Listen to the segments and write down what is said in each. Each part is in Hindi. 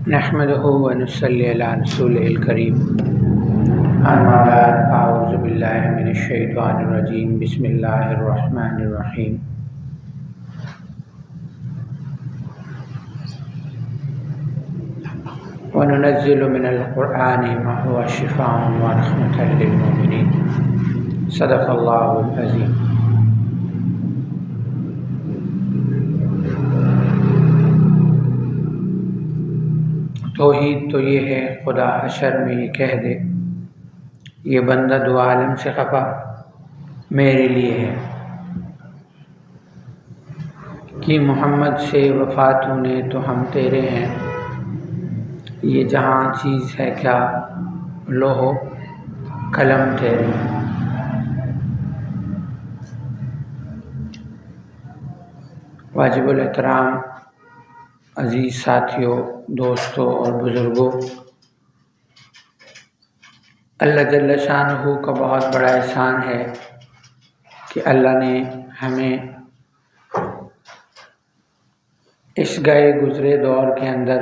नहमदुहु व नुसल्ली अला रसूलिल करीम। अम्मा बाद अऊज़ु बिल्लाहि मिनश शैतानिर रजीम। बिस्मिल्लाहिर रहमानिर रहीम। व नुनज़्ज़िलु मिनल क़ुरआनि मा हुवा शिफ़ाउन व रहमतल लिल मुमिनीन। सदक़ल्लाहुल अज़ीम। तौहीद तो ये है, खुदा हशर में ये कह दे, ये बंदा दो आलम से खफा मेरे लिए है कि मोहम्मद से वफ़ा तूने तो हम तेरे हैं। ये जहाँ चीज़ है क्या लोहो कलम तेरे हैं। वाजिबुल एहतराम अज़ीज़ साथियों, दोस्तों और बुज़ुर्गों, अल्लाह जल्ल शानहू का बहुत बड़ा एहसान है कि अल्लाह ने हमें इस गए गुज़रे दौर के अंदर,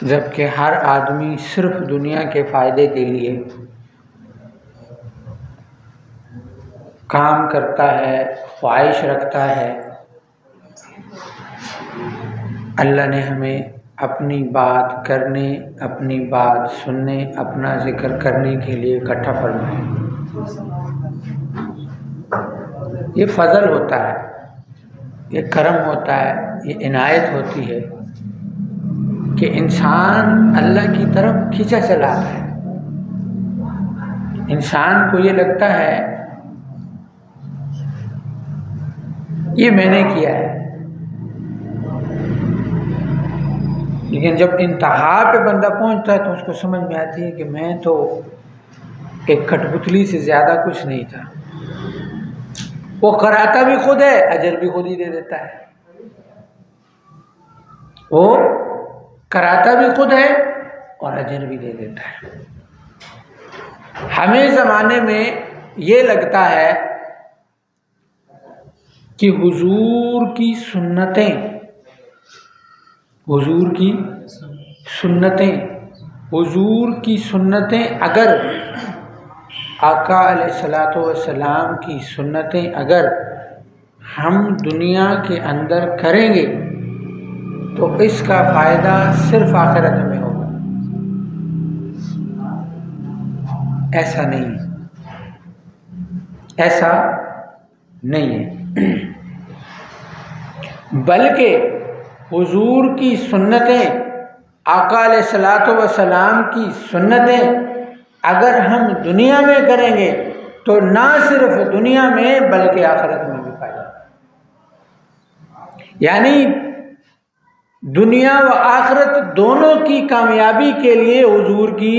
जबकि हर आदमी सिर्फ दुनिया के फ़ायदे के लिए काम करता है, ख्वाहिश रखता है, अल्लाह ने हमें अपनी बात करने, अपनी बात सुनने, अपना जिक्र करने के लिए इकट्ठा फरमाया। ये फजल होता है, ये करम होता है, ये इनायत होती है कि इंसान अल्लाह की तरफ खींचा चला है। इंसान को ये लगता है ये मैंने किया है, लेकिन जब इंतहा पे बंदा पहुंचता है तो उसको समझ में आती है कि मैं तो एक कठपुतली से ज़्यादा कुछ नहीं था। वो कराता भी खुद है, अजर भी खुद ही दे देता है। वो कराता भी खुद है और अजर भी दे देता है। हमें ज़माने में ये लगता है कि हुजूर की सुन्नतें, हुजूर की सुन्नतें अगर आका अलैहिस्सलातु वस्सलाम की सुन्नतें अगर हम दुनिया के अंदर करेंगे तो इसका फ़ायदा सिर्फ आखिरत में होगा। ऐसा नहीं है, ऐसा नहीं है। बल्कि हुजूर की सुन्नतें, आका अलैहिस्सलातु वस्सलाम की सुन्नतें अगर हम दुनिया में करेंगे तो ना सिर्फ दुनिया में बल्कि आखिरत में भी फायदा। यानी दुनिया व आखिरत दोनों की कामयाबी के लिए हुजूर की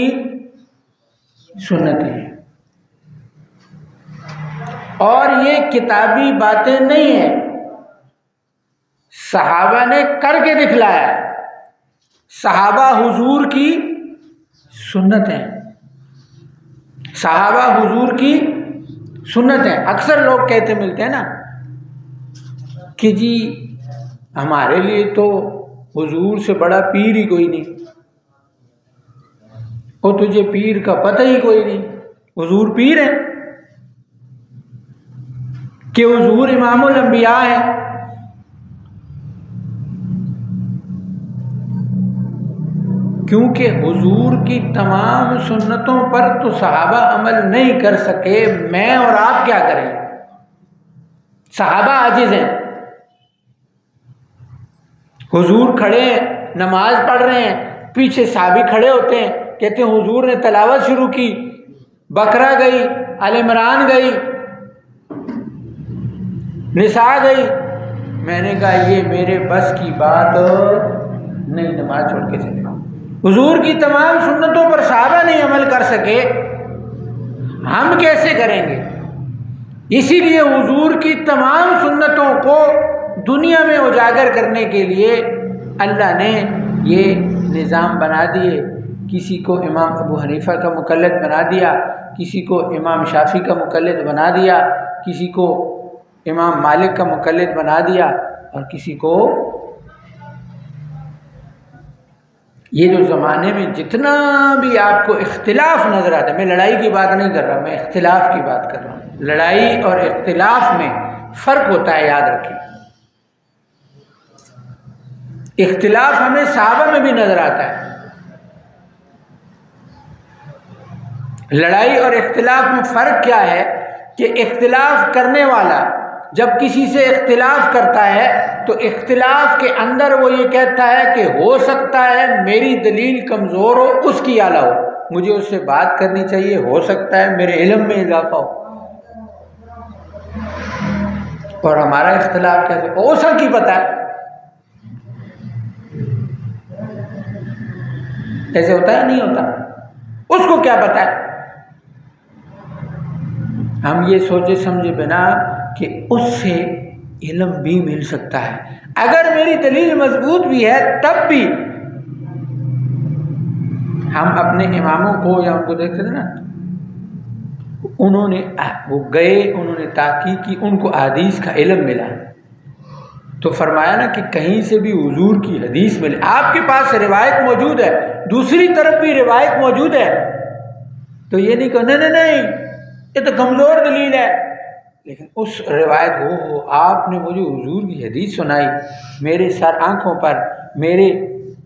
सुन्नतें हैं। और ये किताबी बातें नहीं है, सहाबा ने करके दिखलाया। सहाबा हुजूर की सुन्नतें, सहाबा हुजूर की सुन्नतें। अक्सर लोग कहते मिलते हैं ना कि जी हमारे लिए तो हुजूर से बड़ा पीर ही कोई नहीं, वो तुझे पीर का पता ही कोई नहीं। हुजूर पीर है कि हुजूर इमामुल अंबिया है। क्योंकि हुजूर की तमाम सुन्नतों पर तो सहाबा अमल नहीं कर सके, मैं और आप क्या करें? सहाबा आजिज हैं। हुजूर खड़े हैं, नमाज पढ़ रहे हैं, पीछे साहबी खड़े होते हैं, कहते हैं हुजूर ने तलावत शुरू की, बकरा गई, आल इमरान गई, निसा गई। मैंने कहा ये मेरे बस की बात नहीं, नमाज छोड़ के चले। हुजूर की तमाम सुन्नतों पर सहाबा नहीं अमल कर सके, हम कैसे करेंगे? इसीलिए हुजूर की तमाम सुन्नतों को दुनिया में उजागर करने के लिए अल्लाह ने ये निज़ाम बना दिए। किसी को इमाम अबू हनीफा का मुक़ल्लिद बना दिया, किसी को इमाम शाफ़ी का मुक़ल्लिद बना दिया, किसी को इमाम मालिक का मुक़ल्लिद बना दिया और किसी को ये जो ज़माने में जितना भी आपको इख्तिलाफ नज़र आता है, मैं लड़ाई की बात नहीं कर रहा, मैं इख्तिलाफ की बात कर रहा हूँ। लड़ाई और इख्तिलाफ में फ़र्क होता है, याद रखिए। इख्तिलाफ हमें सहाबा में भी नज़र आता है। लड़ाई और इख्तिलाफ में फ़र्क क्या है कि इख्तिलाफ करने वाला जब किसी से इख्तिलाफ करता है तो इख्तिलाफ के अंदर वो ये कहता है कि हो सकता है मेरी दलील कमज़ोर हो, उसकी आला हो, मुझे उससे बात करनी चाहिए, हो सकता है मेरे इल्म में इजाफा हो। और हमारा इख्तिलाफ कैसे हो सकी पता है, ऐसे होता है नहीं होता, उसको क्या पता है। हम ये सोचे समझे बिना कि उससे इल्म भी मिल सकता है, अगर मेरी दलील मजबूत भी है तब भी हम अपने इमामों को या उनको देखते थे ना, उन्होंने वो गए, उन्होंने ताक़ीक़ की, उनको हदीस का इल्म मिला, तो फरमाया ना कि कहीं से भी हुजूर की हदीस मिले, आपके पास रिवायत मौजूद है, दूसरी तरफ भी रिवायत मौजूद है, तो ये नहीं कहो नहीं ये तो कमज़ोर दलील है, लेकिन उस रिवायत हो आपने मुझे हुजूर की हदीस सुनाई, मेरे सर आँखों पर, मेरे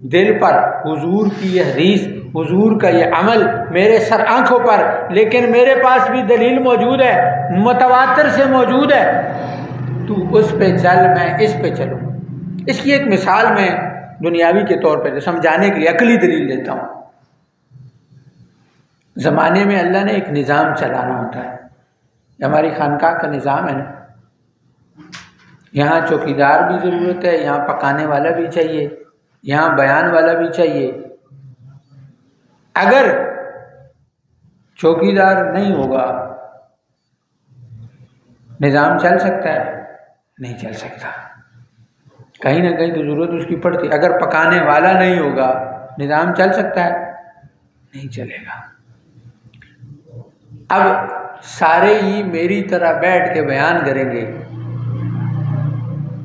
दिल पर हुजूर की ये हदीस, हुजूर का ये अमल मेरे सर आँखों पर, लेकिन मेरे पास भी दलील मौजूद है, मुतवातिर से मौजूद है, तू उस पे चल, मैं इस पे चलूँ। इसकी एक मिसाल मैं दुनियावी के तौर पे समझाने के लिए अकली दलील देता हूँ। ज़माने में अल्लाह ने एक निज़ाम चलाना होता है, हमारी खानकाह का निज़ाम है ना, यहाँ चौकीदार भी ज़रूरत है, यहाँ पकाने वाला भी चाहिए, यहाँ बयान वाला भी चाहिए। अगर चौकीदार नहीं होगा निज़ाम चल सकता है? नहीं चल सकता, कहीं ना कहीं तो ज़रूरत उसकी पड़ती। अगर पकाने वाला नहीं होगा निज़ाम चल सकता है? नहीं चलेगा। अब सारे ही मेरी तरह बैठ के बयान करेंगे,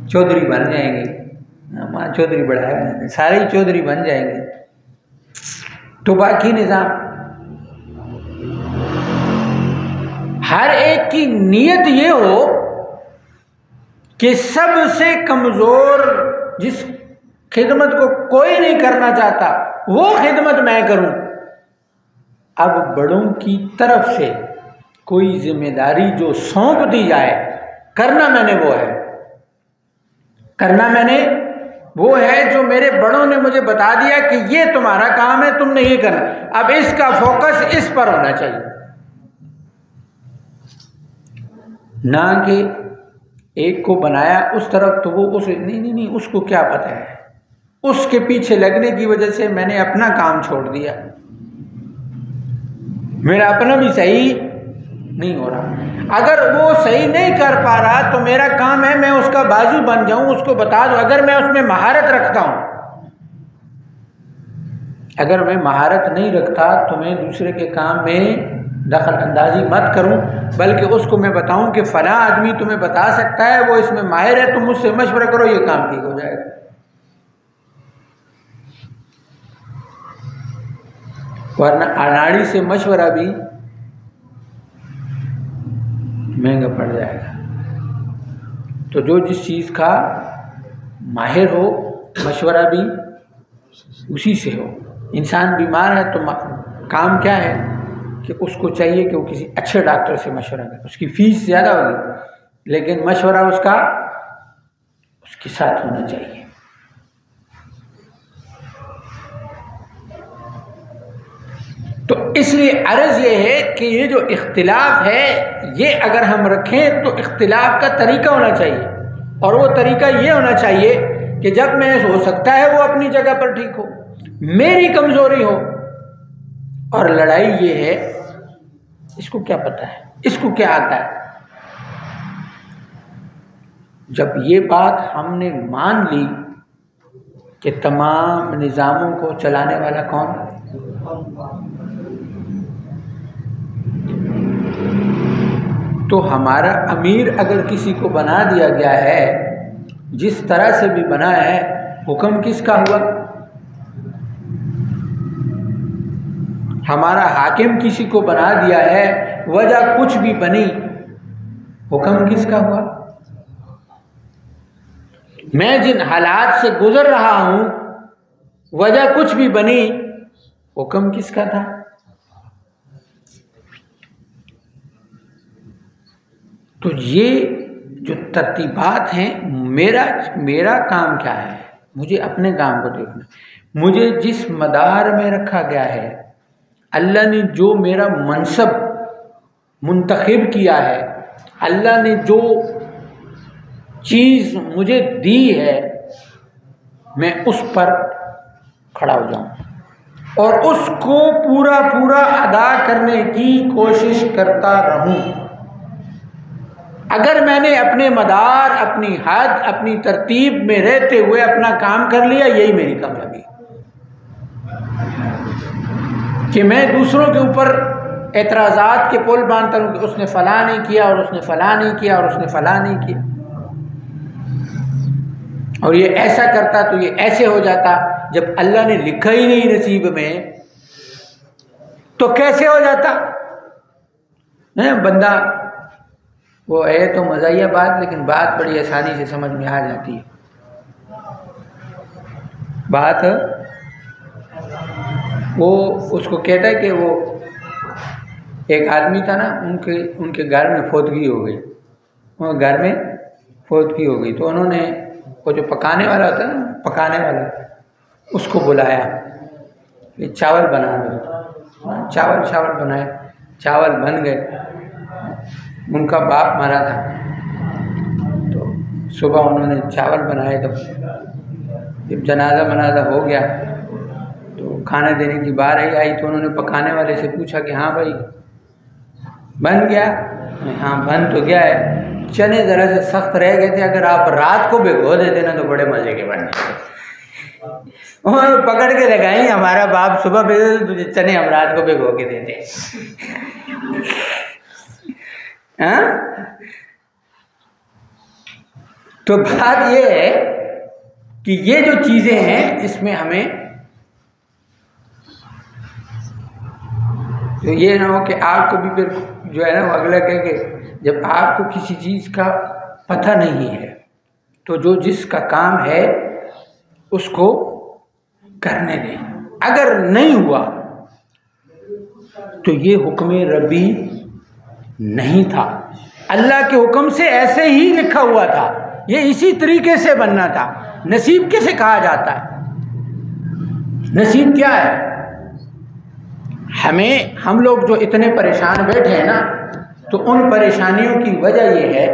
चौधरी बन जाएंगे, माँ चौधरी बढ़ाया, सारे ही चौधरी बन जाएंगे, तो बाकी निज़ाम, हर एक की नीयत ये हो कि सबसे कमज़ोर जिस खिदमत को कोई नहीं करना चाहता वो खिदमत मैं करूं। अब बड़ों की तरफ से कोई जिम्मेदारी जो सौंप दी जाए, करना मैंने वो है, करना मैंने वो है जो मेरे बड़ों ने मुझे बता दिया कि ये तुम्हारा काम है, तुमने ये करना, अब इसका फोकस इस पर होना चाहिए, ना कि एक को बनाया उस तरफ तो वो उस नहीं, उसको क्या पता है, उसके पीछे लगने की वजह से मैंने अपना काम छोड़ दिया, मेरा अपना भी सही नहीं हो रहा। अगर वो सही नहीं कर पा रहा तो मेरा काम है मैं उसका बाजू बन जाऊं, उसको बता दूं। अगर मैं उसमें महारत रखता हूं, अगर मैं महारत नहीं रखता तो मैं दूसरे के काम में दखल अंदाजी मत करूं, बल्कि उसको मैं बताऊं कि फला आदमी तुम्हें बता सकता है, वो इसमें माहिर है, तुम मुझसे मशवरा करो, ये काम ठीक हो जाएगा। वरना अनाड़ी से मशवरा भी महंगा पड़ जाएगा। तो जो जिस चीज़ का माहिर हो, मशवरा भी उसी से हो। इंसान बीमार है तो काम क्या है कि उसको चाहिए कि वो किसी अच्छे डॉक्टर से मशवरा करे, उसकी फ़ीस ज़्यादा होगी लेकिन मशवरा उसका उसके साथ होना चाहिए। तो इसलिए अर्ज़ ये है कि ये जो इख्तिलाफ है ये अगर हम रखें तो इख्तिलाफ का तरीका होना चाहिए, और वो तरीका ये होना चाहिए कि जब मैं हो सकता है वो अपनी जगह पर ठीक हो, मेरी कमज़ोरी हो, और लड़ाई ये है इसको क्या पता है, इसको क्या आता है। जब ये बात हमने मान ली कि तमाम निज़ामों को चलाने वाला कौन, तो हमारा अमीर अगर किसी को बना दिया गया है, जिस तरह से भी बना है, हुक्म किसका हुआ? हमारा हाकिम किसी को बना दिया है, वजह कुछ भी बनी, हुक्म किसका हुआ? मैं जिन हालात से गुजर रहा हूं, वजह कुछ भी बनी, हुक्म किसका था? तो ये जो तरतीबात हैं, मेरा काम क्या है? मुझे अपने काम को देखना। मुझे जिस मदार में रखा गया है, अल्लाह ने जो मेरा मनसब मुंतखब किया है, अल्लाह ने जो चीज़ मुझे दी है, मैं उस पर खड़ा हो जाऊं और उसको पूरा पूरा अदा करने की कोशिश करता रहूं। अगर मैंने अपने मदार, अपनी हद, अपनी तरतीब में रहते हुए अपना काम कर लिया, यही मेरी कामयाबी। कि मैं दूसरों के ऊपर एतराज़ात के पुल बांधता हूँ कि उसने फ़लाँ नहीं किया और उसने फ़लाँ नहीं किया और उसने फ़लाँ नहीं किया, और ये ऐसा करता तो ये ऐसे हो जाता। जब अल्लाह ने लिखा ही नहीं नसीब में, तो कैसे हो जाता है? बंदा वो है तो मज़ाहिया बात, लेकिन बात बड़ी आसानी से समझ में आ जाती है। बात वो उसको कहता है कि वो एक आदमी था ना, उनके घर में फौतगी हो गई, वो घर में फौतगी हो गई, तो उन्होंने वो जो पकाने वाला होता है ना, पकाने वाला, उसको बुलाया, ये चावल बना दो। चावल बनाए, चावल बन गए। उनका बाप मरा था, तो सुबह उन्होंने चावल बनाए, तो जब जनाजा हो गया तो खाना देने की बार आई, तो उन्होंने पकाने वाले से पूछा कि हाँ भाई बन गया? हाँ बन तो गया है, चने ज़रा से सख्त रह गए थे, अगर आप रात को भिगो देते ना तो बड़े मज़े के बनते। और पकड़ के लगाई, हमारा बाप सुबह भेजे तुझे चने हम रात को भिगो के देते। हाँ? तो बात ये है कि ये जो चीज़ें हैं, इसमें हमें तो ये ना हो कि आपको भी फिर जो है ना वो अगला कहे कि जब आपको किसी चीज़ का पता नहीं है तो जो जिसका काम है उसको करने दें। अगर नहीं हुआ तो ये हुक्म रब्बी नहीं था, अल्लाह के हुक्म से ऐसे ही लिखा हुआ था, ये इसी तरीके से बनना था। नसीब किसे कहा जाता है? नसीब क्या है? हम लोग जो इतने परेशान बैठे हैं ना, तो उन परेशानियों की वजह यह है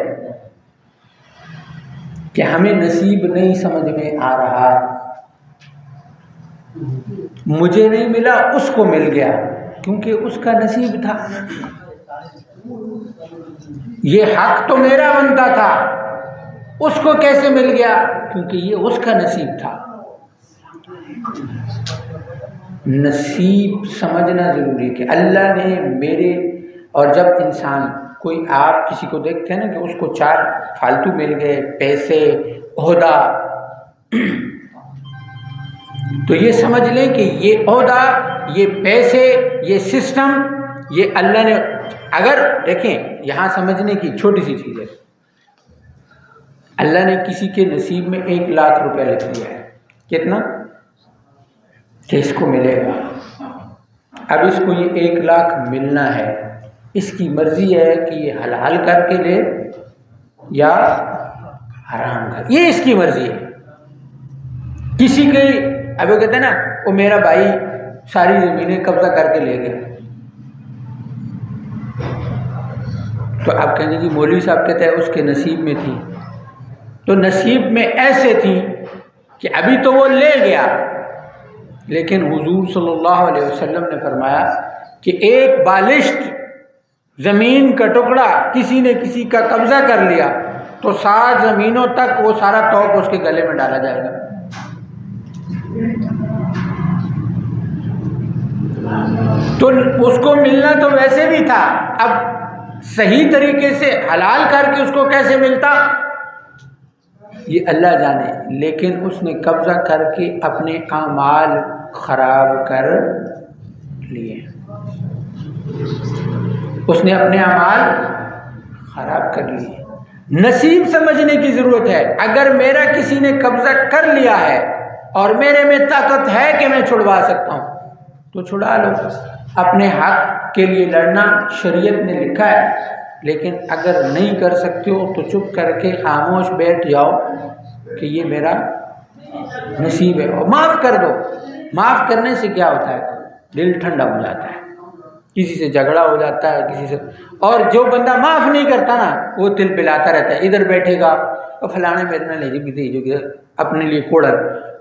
कि हमें नसीब नहीं समझ में आ रहा। मुझे नहीं मिला, उसको मिल गया क्योंकि उसका नसीब था। ये हक तो मेरा बनता था, उसको कैसे मिल गया? क्योंकि ये उसका नसीब था। नसीब समझना ज़रूरी है कि अल्लाह ने मेरे, और जब इंसान कोई, आप किसी को देखते हैं ना कि उसको 4 फालतू मिल गए, पैसे, ओहदा, तो ये समझ लें कि ये ओहदा, ये पैसे, ये सिस्टम, ये अल्लाह ने, अगर देखें यहाँ समझने की छोटी सी चीज़ है, अल्लाह ने किसी के नसीब में 1 लाख रुपया लिख दिया है, कितना कि इसको मिलेगा। अब इसको ये 1 लाख मिलना है, इसकी मर्जी है कि ये हलाल करके ले या हराम कर, ये इसकी मर्जी है। किसी के, अब वो कहते हैं ना, वो मेरा भाई सारी ज़मीनें कब्जा करके ले गया, तो आप कहेंगे कि मौलवी साहब कहते हैं उसके नसीब में थी, तो नसीब में ऐसे थी कि अभी तो वो ले गया, लेकिन हुजूर सल्लल्लाहु अलैहि वसल्लम ने फरमाया कि एक बालिश्त ज़मीन का टुकड़ा किसी ने किसी का कब्जा कर लिया तो 7 ज़मीनों तक वो सारा तौक उसके गले में डाला जाएगा। तो उसको मिलना तो वैसे भी था, अब सही तरीके से हलाल करके उसको कैसे मिलता ये अल्लाह जाने, लेकिन उसने कब्जा करके अपने आमाल खराब कर लिए। उसने अपने अमाल खराब कर लिए। नसीब समझने की जरूरत है। अगर मेरा किसी ने कब्जा कर लिया है और मेरे में ताकत है कि मैं छुड़वा सकता हूं तो छुड़ा लो। अपने हक के लिए लड़ना शरीयत ने लिखा है, लेकिन अगर नहीं कर सकते हो तो चुप करके खामोश बैठ जाओ कि ये मेरा नसीब है और माफ़ कर दो। माफ़ करने से क्या होता है, दिल ठंडा हो जाता है। किसी से झगड़ा हो जाता है किसी से, और जो बंदा माफ़ नहीं करता ना वो तिल पिलाता रहता है। इधर बैठेगा और फलाने मेरे ना ले जो अपने लिए कोड़र,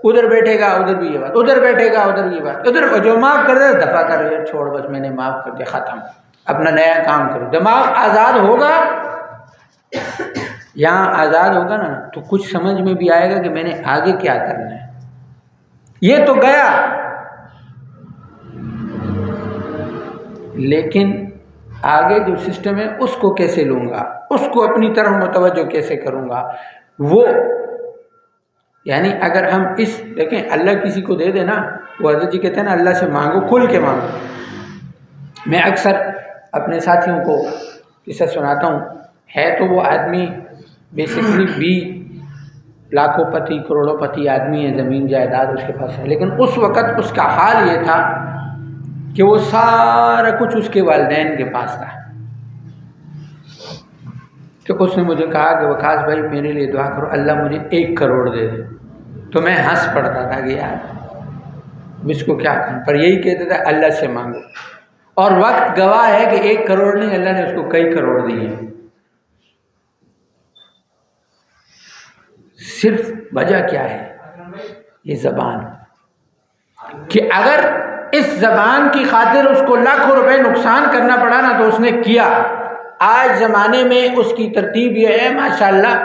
उधर बैठेगा उधर भी ये बात, उधर बैठेगा उधर ये बात, उधर जो माफ़ कर दे दफ़ा कर यार छोड़ बस मैंने माफ़ कर दिया ख़त्म, अपना नया काम करो। दिमाग आज़ाद होगा, यहाँ आज़ाद होगा ना तो कुछ समझ में भी आएगा कि मैंने आगे क्या करना है। ये तो गया, लेकिन आगे जो सिस्टम है उसको कैसे लूँगा, उसको अपनी तरफ मुतवज्जो कैसे करूँगा। वो यानी अगर हम इस देखें, अल्लाह किसी को दे देना, वो हज़रत जी कहते हैं ना अल्लाह से मांगो, खुल के मांगो। मैं अक्सर अपने साथियों को किस्सा सुनाता हूँ। है तो वो आदमी बेसिकली भी लाखोंपति करोड़ोंपति आदमी है, ज़मीन जायदाद उसके पास है, लेकिन उस वक़्त उसका हाल ये था कि वो सारा कुछ उसके वालिदैन के पास था। तो उसने मुझे कहा कि वकास भाई मेरे लिए दुआ करो, अल्लाह मुझे 1 करोड़ दे दे। तो मैं हंस पड़ता था कि यार इसको क्या कहूँ, पर यही कहते थे अल्लाह से मांगो। और वक्त गवाह है कि 1 करोड़ नहीं, अल्लाह ने उसको कई करोड़ दिए। सिर्फ वजह क्या है, ये ज़बान, कि अगर इस ज़बान की खातिर उसको लाखों रुपए नुकसान करना पड़ा ना तो उसने किया। आज ज़माने में उसकी तरतीब यह है माशाल्लाह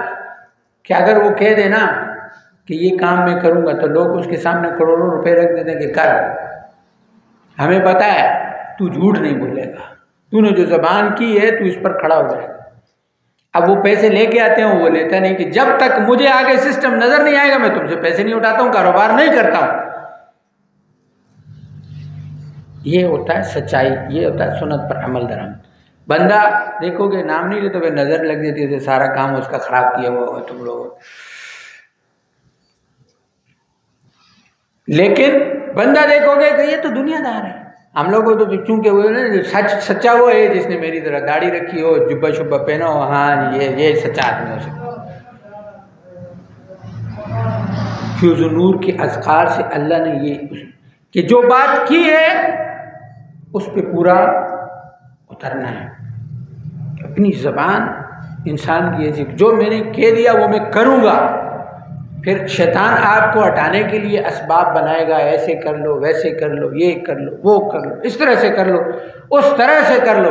कि अगर वो कह देना कि ये काम मैं करूँगा तो लोग उसके सामने करोड़ों रुपए रख देते कि कर, हमें पता है तू झूठ नहीं बोलेगा, तूने जो ज़बान की है तू इस पर खड़ा हो जाएगा। अब वो पैसे लेके आते हैं, वो लेता नहीं कि जब तक मुझे आगे सिस्टम नज़र नहीं आएगा मैं तुमसे पैसे नहीं उठाता हूँ, कारोबार नहीं करता हूँ। ये होता है सच्चाई, ये होता है सुन्नत पर अमल दरामद। बंदा देखोगे नाम नहीं लेते, तो नज़र लग जाती है, सारा काम उसका ख़राब किया हुआ तुम लोग। लेकिन बंदा देखोगे कि ये तो दुनियादार है। हम लोग को तो चूंकि वो ना सच्चा वो है जिसने मेरी तरह दाढ़ी रखी हो, जुब्बा शुब्बा पहना हो, हाँ ये सच्चा आदमी हो सकता। फ्यूज़ नूर के अज़कार से अल्लाह ने ये कि जो बात की है उस पे पूरा उतरना है। अपनी ज़बान इंसान की ऐसी, जो मैंने कह दिया वो मैं करूँगा। फिर शैतान आपको हटाने के लिए असबाब बनाएगा, ऐसे कर लो वैसे कर लो, ये कर लो वो कर लो, इस तरह से कर लो उस तरह से कर लो,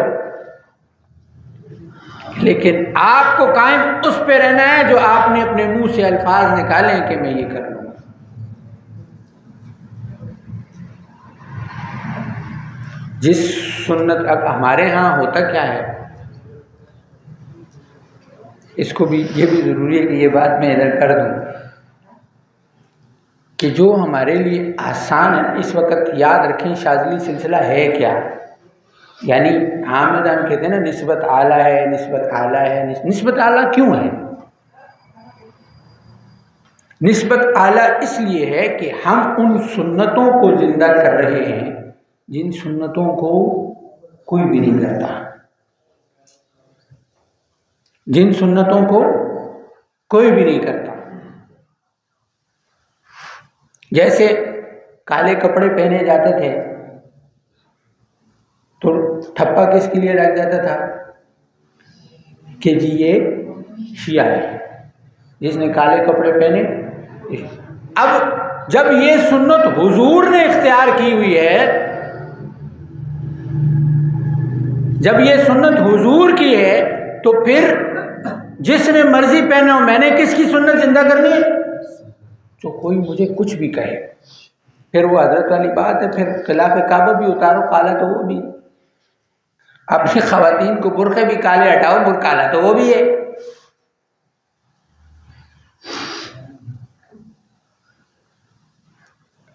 लेकिन आपको कायम उस पे रहना है जो आपने अपने मुंह से अल्फाज निकाले हैं कि मैं ये कर लूँगा। जिस सुन्नत, अब हमारे यहाँ होता क्या है, इसको भी ये भी ज़रूरी है कि ये बात मैं इधर कर दूँ कि जो हमारे लिए आसान है इस वक्त याद रखें शाज़िली सिलसिला है क्या। यानी आमद हम कहते हैं ना निस्बत आला है, निस्बत आला है। निस्बत आला क्यों है? निस्बत आला इसलिए है कि हम उन सुन्नतों को ज़िंदा कर रहे हैं जिन सुन्नतों को कोई भी नहीं करता, जिन सुन्नतों को कोई भी नहीं करता। जैसे काले कपड़े पहने जाते थे तो ठप्पा किसके लिए लग जाता था कि जी ये शिया है जिसने काले कपड़े पहने। अब जब ये सुन्नत हुजूर ने इख्तियार की हुई है, जब ये सुन्नत हुजूर की है तो फिर जिसने मर्जी पहना हो, मैंने किसकी सुन्नत जिंदा करनी है? जो कोई मुझे कुछ भी कहे, फिर वो हजरत वाली बात है, फिर खिलाफ काबा भी उतारो काला तो वो भी, अपनी खवातीन को बुरखे भी काले हटाओ, बुर काला तो वो भी है।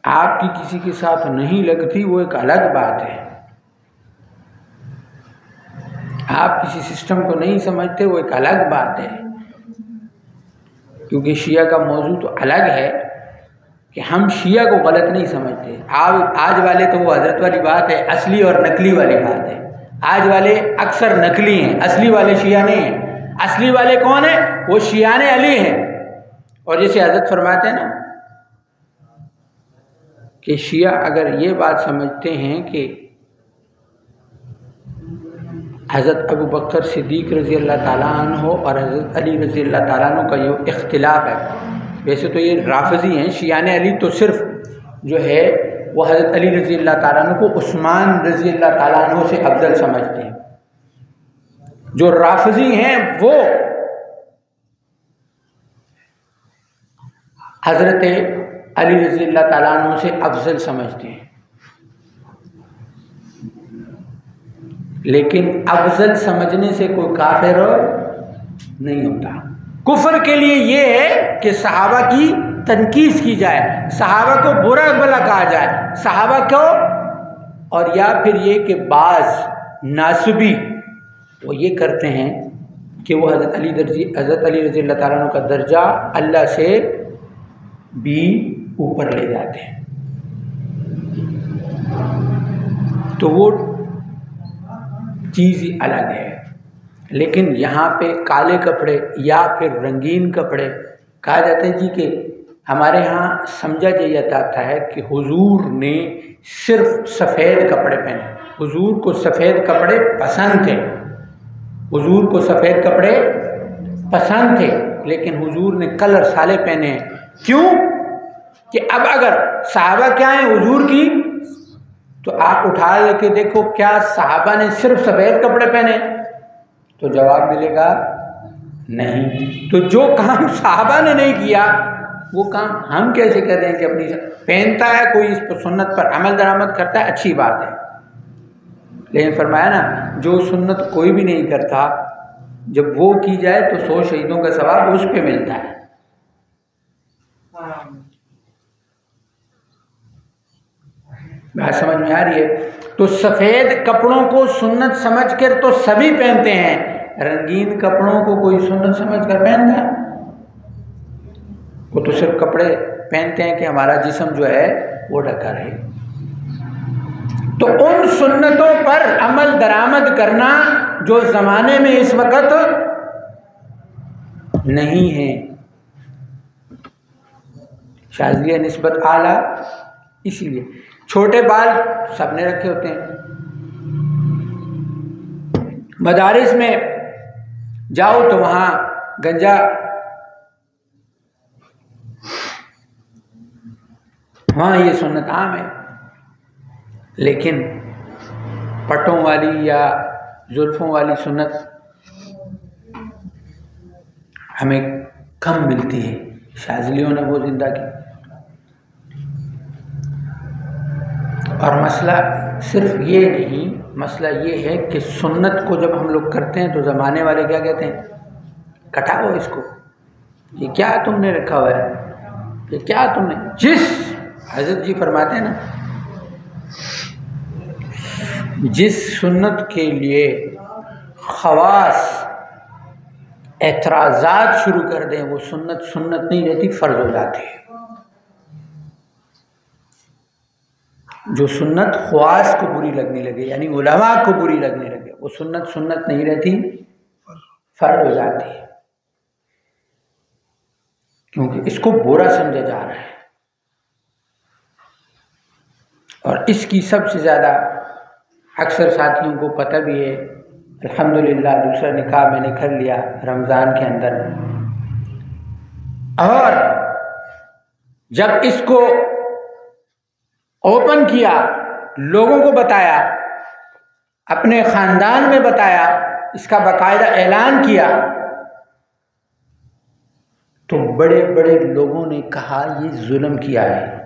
आपकी किसी के साथ नहीं लगती वो एक अलग बात है, आप किसी सिस्टम को नहीं समझते वो एक अलग बात है, क्योंकि शिया का मौजू तो अलग है कि हम शिया को गलत नहीं समझते। आज वाले तो वो हजरत वाली बात है, असली और नकली वाली बात है। आज वाले अक्सर नकली हैं, असली वाले शिया नहीं हैं। असली वाले कौन है? वो शियाने अली हैं। और जैसे हजरत फरमाते हैं ना कि शिया अगर ये बात समझते हैं कि हज़रत अबू बकर सिद्दीक़ रज़ी अल्लाह ताला अन्हु और हज़रत अली रज़ी अल्लाह ताला अन्हु का ये इख्तिलाफ है। वैसे तो ये राफ़िज़ी हैं, शियाने अली तो सिर्फ जो है वो हज़रत अली रज़ी अल्लाह ताला अन्हु को उस्मान रज़ी अल्लाह ताला अन्हु से अफजल समझते हैं। जो राफ़िज़ी हैं वो हज़रत अली रज़ी अल्लाह ताला अन्हु से अफजल समझते हैं। लेकिन अफजल समझने से कोई काफिर नहीं होता। कुफर के लिए ये है कि सहाबा की तनकीस की जाए, सहाबा को बुरा भला कहा जाए, सहाबा को, और या फिर ये कि बाज़ नासबी वो ये करते हैं कि वो हज़रत अली रज़ी अल्लाह ताला अन्हु का दर्जा अल्लाह से भी ऊपर ले जाते हैं। तो वो चीज़ ही अलग है। लेकिन यहाँ पे काले कपड़े या फिर रंगीन कपड़े कहा जाता है जी कि हमारे यहाँ समझा जाता है कि हुजूर ने सिर्फ सफ़ेद कपड़े पहने। हुजूर को सफ़ेद कपड़े पसंद थे, हुजूर को सफ़ेद कपड़े पसंद थे, लेकिन हुजूर ने कलर साले पहने हैं। क्यों? कि अब अगर सहाबा क्या हैं हुजूर की, तो आप उठा के देखो क्या सहाबा ने सिर्फ सफ़ेद कपड़े पहने? तो जवाब मिलेगा नहीं। तो जो काम सहाबा ने नहीं किया वो काम हम कैसे कर रहे हैं कि अपनी पहनता है कोई, इस पर सुन्नत पर अमल दरामद करता है, अच्छी बात है। लेकिन फरमाया ना, जो सुन्नत कोई भी नहीं करता, जब वो की जाए तो 100 शहीदों का सवाब उस पे मिलता है। बात समझ में आ रही है? तो सफ़ेद कपड़ों को सुन्नत समझकर तो सभी पहनते हैं, रंगीन कपड़ों को कोई सुन्नत समझकर पहनता है? वो तो सिर्फ कपड़े पहनते हैं कि हमारा जिस्म जो है वो ढका रहे। तो उन सुन्नतों पर अमल दरामद करना जो ज़माने में इस वक्त नहीं है। शाज़िया निस्बत आला, इसलिए छोटे बाल सबने रखे होते हैं। मदारिस में जाओ तो वहाँ गंजा, वहाँ ये सुन्नत आम है। लेकिन पट्टों वाली या जुल्फ़ों वाली सुन्नत हमें कम मिलती है। शाज़िलियों ने वो जिंदा की। और मसला सिर्फ ये नहीं, मसला ये है कि सुन्नत को जब हम लोग करते हैं तो ज़माने वाले क्या कहते हैं? कटाओ इसको, ये क्या तुमने रखा हुआ है, ये क्या तुमने। जिस हज़रत जी फरमाते हैं ना, जिस सुन्नत के लिए ख़वास एतराज़ात शुरू कर दें, वो सुन्नत सुन्नत नहीं रहती, फ़र्ज हो जाती है। जो सुन्नत ख़वास को बुरी लगने लगे, यानी उलमा को बुरी लगने लगे, वो सुन्नत सुन्नत नहीं रहती, फ़र्ज हो जाती है। क्योंकि इसको बुरा समझा जा रहा है। और इसकी सबसे ज़्यादा अक्सर साथियों को पता भी है। अल्हम्दुलिल्लाह दूसरा निकाह मैंने कर लिया रमज़ान के अंदर, और जब इसको ओपन किया, लोगों को बताया, अपने ख़ानदान में बताया, इसका बाकायदा ऐलान किया, तो बड़े बड़े लोगों ने कहा ये जुल्म किया है।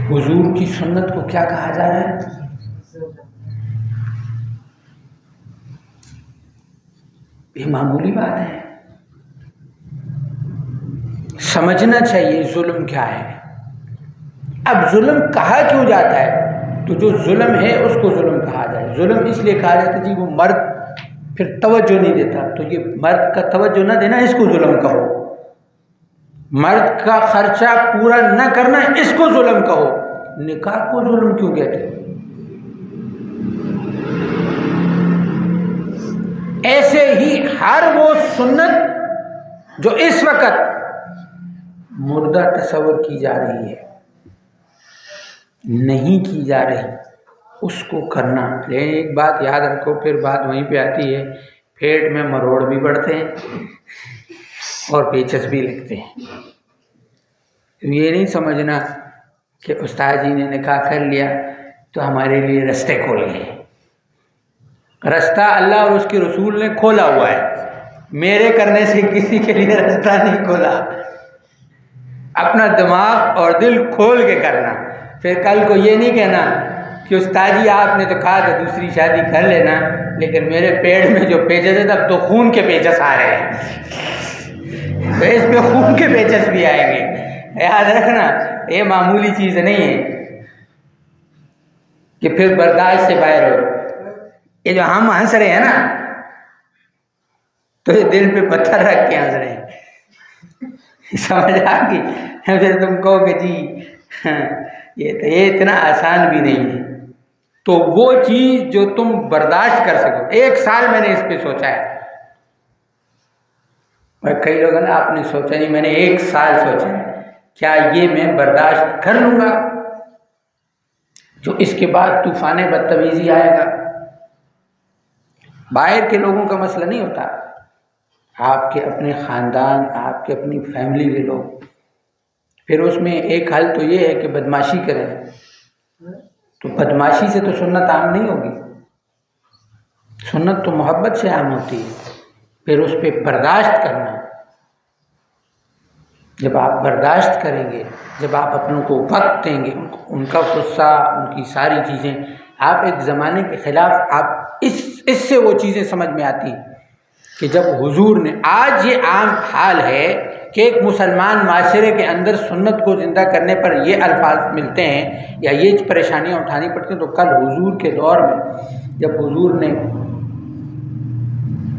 हुजूर की सुन्नत को क्या कहा जा रहा है? ये मामूली बात है। समझना चाहिए जुल्म क्या है। अब जुल्म कहा क्यों जाता है? तो जो जुल्म है उसको जुल्म कहा जाए। जुल्म इसलिए कहा जाता है जी वो मर्द फिर तवज्जो नहीं देता, तो ये मर्द का तवज्जो न देना इसको जुल्म कहो, मर्द का खर्चा पूरा न करना इसको जुल्म कहो। निकाह को जुल्म क्यों कहते हो? ऐसे ही हर वो सुन्नत जो इस वक्त मुर्दा तस्वर की जा रही है, नहीं की जा रही, उसको करना। लेकिन एक बात याद रखो, फिर बात वहीं पे आती है, पेट में मरोड़ भी बढ़ते हैं और पेचस भी लगते हैं। ये नहीं समझना कि उस्ताद जी ने निकाह कर लिया तो हमारे लिए रास्ते खोल गए। रास्ता अल्लाह और उसके रसूल ने खोला हुआ है, मेरे करने से किसी के लिए रास्ता नहीं खोला। अपना दिमाग और दिल खोल के करना। फिर कल को ये नहीं कहना कि उस्ताद जी आपने तो कहा था दूसरी शादी कर लेना, लेकिन मेरे पेट में जो पेचस है तब तो खून के पेचस आ रहे हैं, तो इस पे खून के पेचस भी आएंगे। याद रखना, ये मामूली चीज़ नहीं है कि फिर बर्दाश्त से बाहर हो। ये जो हम हंस रहे हैं ना, तो ये दिल पे पत्थर रख के हंस रहे हैं, समझ आ गई? फिर तुम कहोगे जी ये इतना आसान भी नहीं है। तो वो चीज़ जो तुम बर्दाश्त कर सको, 1 साल मैंने इस पे सोचा है। और कई लोग ना आपने सोचा नहीं, मैंने 1 साल सोचा है, क्या ये मैं बर्दाश्त कर लूँगा जो इसके बाद तूफान बदतमीजी आएगा। बाहर के लोगों का मसला नहीं होता, आपके अपने ख़ानदान, आपके अपनी फैमिली के लोग। फिर उसमें एक हल तो ये है कि बदमाशी करें, तो बदमाशी से तो सुन्नत आम नहीं होगी, सुन्नत तो मोहब्बत से आम होती है। फिर उस पर बर्दाश्त करना, जब आप बर्दाश्त करेंगे, जब आप अपनों को वक्त देंगे, उनका गुस्सा, उनकी सारी चीज़ें, आप एक ज़माने के ख़िलाफ़, आप इससे वो चीज़ें समझ में आती कि जब हुजूर ने, आज ये आम हाल है कि एक मुसलमान माशरे के अंदर सुन्नत को ज़िंदा करने पर ये अल्फाज मिलते हैं या ये परेशानियाँ उठानी पड़ती हैं, तो कल हुजूर के दौर में जब हुजूर ने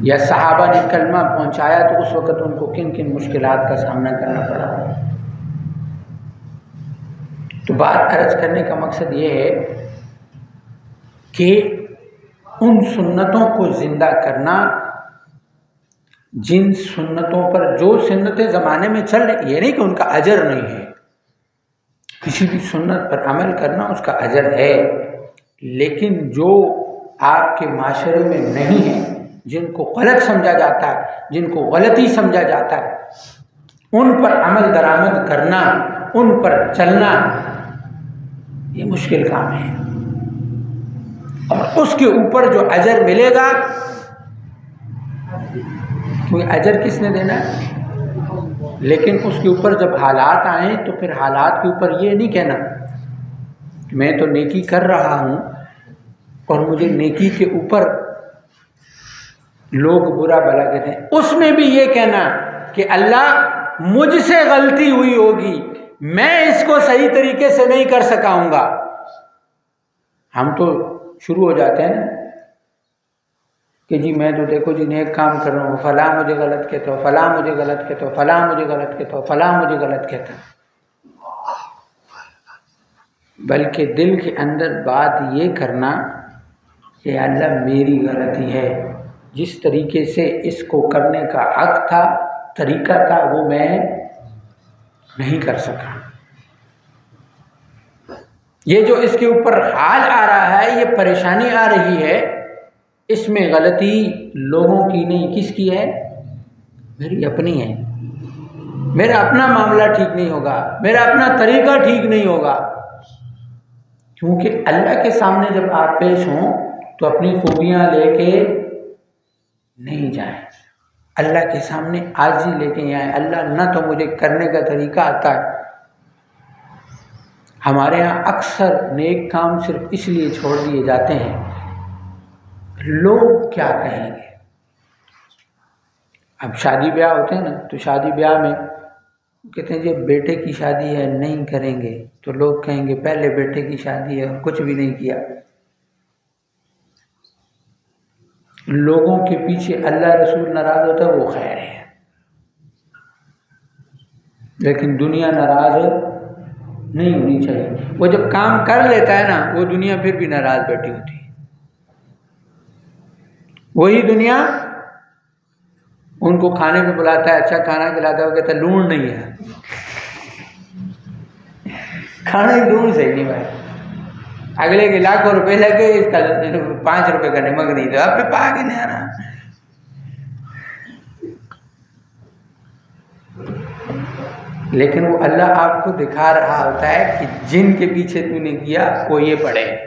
या सहाबा ने कलमा पहुँचाया तो उस वक़्त उनको किन किन मुश्किलात का सामना करना पड़ा। तो बात अर्ज़ करने का मकसद ये है कि उन सुन्नतों को ज़िंदा करना जिन सुन्नतों पर, जो सुन्नतें ज़माने में चल रही, ये नहीं कि उनका अजर नहीं है, किसी भी सुन्नत पर अमल करना उसका अजर है, लेकिन जो आपके माशरे में नहीं है, जिनको गलत समझा जाता है, जिनको गलती समझा जाता है, उन पर अमल दरामद करना, उन पर चलना, ये मुश्किल काम है। और उसके ऊपर जो अजर मिलेगा, क्योंकि अजर किसने देना है, लेकिन उसके ऊपर जब हालात आए तो फिर हालात के ऊपर ये नहीं कहना कि मैं तो नेकी कर रहा हूँ और मुझे नेकी के ऊपर लोग बुरा भला कहते हैं, उसमें भी ये कहना कि अल्लाह मुझसे गलती हुई होगी, मैं इसको सही तरीके से नहीं कर सकाऊंगा। हम तो शुरू हो जाते हैं ना कि जी मैं तो देखो जी नेक काम कर रहा हूँ, फलां मुझे गलत कहते हो, फलां मुझे गलत कहते हो, फलां मुझे गलत कहते हो, फलां मुझे गलत कहते हो। बल्कि दिल के अंदर बात ये करना कि अल्लाह मेरी गलती है, जिस तरीके से इसको करने का हक था, तरीका था, वो मैं नहीं कर सका। ये जो इसके ऊपर हाल आ रहा है, ये परेशानी आ रही है, इसमें गलती लोगों की नहीं, किसकी है? मेरी अपनी है। मेरा अपना मामला ठीक नहीं होगा, मेरा अपना तरीका ठीक नहीं होगा, क्योंकि अल्लाह के सामने जब आप पेश हों तो अपनी खूबियाँ लेके नहीं जाएं, अल्लाह के सामने आजी लेके आए। अल्लाह न तो मुझे करने का तरीका आता है। हमारे यहाँ अक्सर नेक काम सिर्फ इसलिए छोड़ दिए जाते हैं, लोग क्या कहेंगे। अब शादी ब्याह होते हैं ना, तो शादी ब्याह में कहते हैं जब बेटे की शादी है नहीं करेंगे तो लोग कहेंगे पहले बेटे की शादी है और कुछ भी नहीं किया। लोगों के पीछे अल्लाह रसूल नाराज होता है वो खैर है, लेकिन दुनिया नाराज नहीं होनी चाहिए। वो जब काम कर लेता है ना, वो दुनिया फिर भी नाराज बैठी होती है। वही दुनिया उनको खाने पे बुलाता है, अच्छा खाना खिलाता है, वो कहता है लूण नहीं है, खाना ही लूण सही नहीं भाई, अगले के लाखों रुपए लगे, इसका 5 रुपए का नमक नहीं था, आप पा के नहीं आ रहा। लेकिन वो अल्लाह आपको दिखा रहा होता है कि जिनके पीछे तूने किया वो ये पड़े,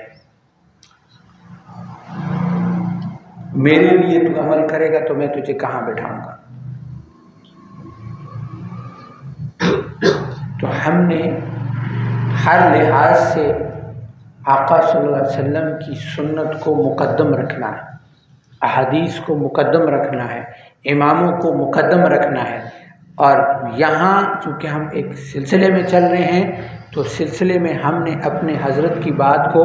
मेरे लिए तू अमल करेगा तो मैं तुझे कहाँ बैठाऊंगा। तो हमने हर लिहाज से आका सल्लल्लाहु अलैहि वसल्लम की सुन्नत को मुकद्दम रखना है, अहादीस को मुकद्दम रखना है, इमामों को मुकद्दम रखना है। और यहाँ चूँकि हम एक सिलसिले में चल रहे हैं तो सिलसिले में हमने अपने हज़रत की बात को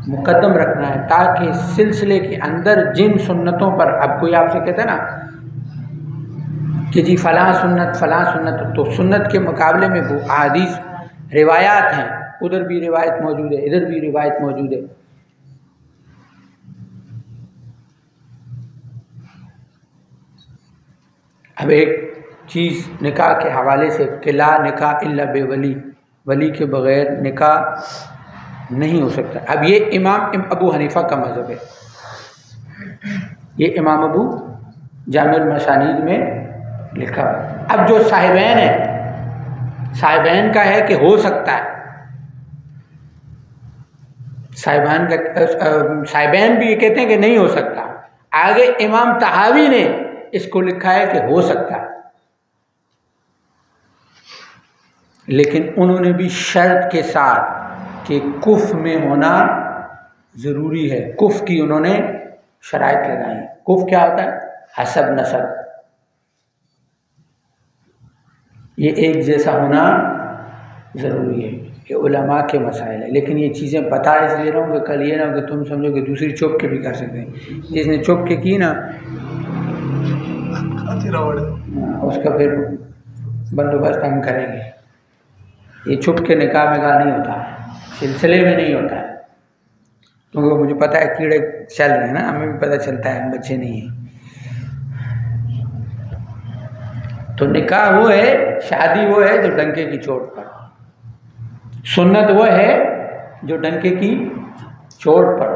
मुकद्दम रखना है, ताकि सिलसिले के अंदर जिन सुन्नतों पर, अब कोई आपसे कहता है ना कि जी फ़लाँ सुन्नत, तो सुन्नत के मुकाबले में वो अहादीस रिवायात हैं, उधर भी रिवायत मौजूद है, इधर भी रिवायत मौजूद है। अब एक चीज़ निकाह के हवाले से कि ला निकाह इल्ला बेवली, वली के बग़ैर निकाह नहीं हो सकता। अब ये इमाम अबू हनीफ़ा का मज़हब है, ये इमाम अबू जामिल मसानीद में लिखा है। अब जो साहिबैन है, साहिबैन का है कि हो सकता है, साहिबैन भी ये कहते हैं कि नहीं हो सकता। आगे इमाम तहावी ने इसको लिखा है कि हो सकता है, लेकिन उन्होंने भी शर्त के साथ कि कुफ में होना ज़रूरी है। कुफ की उन्होंने शराइत लगाई। कुफ क्या होता है? हसब नसब, ये एक जैसा होना ज़रूरी है। ये उलमा के मसाइल है, लेकिन ये चीज़ें बता इसलिए रहा हूँ कि कल ये ना कि तुम समझो कि दूसरी चुप के भी कर सकते हैं। जिसने चुप के की ना उसका फिर बंदोबस्त हम करेंगे। ये छुप के निकाह नहीं होता है, सिलसिले में नहीं होता है, क्योंकि मुझे पता है कीड़े चल रहे हैं ना, हमें भी पता चलता है, हम बच्चे नहीं हैं। तो निकाह वो है, शादी वो है जो डंके की चोट पर, सुन्नत वो है जो डंके की चोट पर।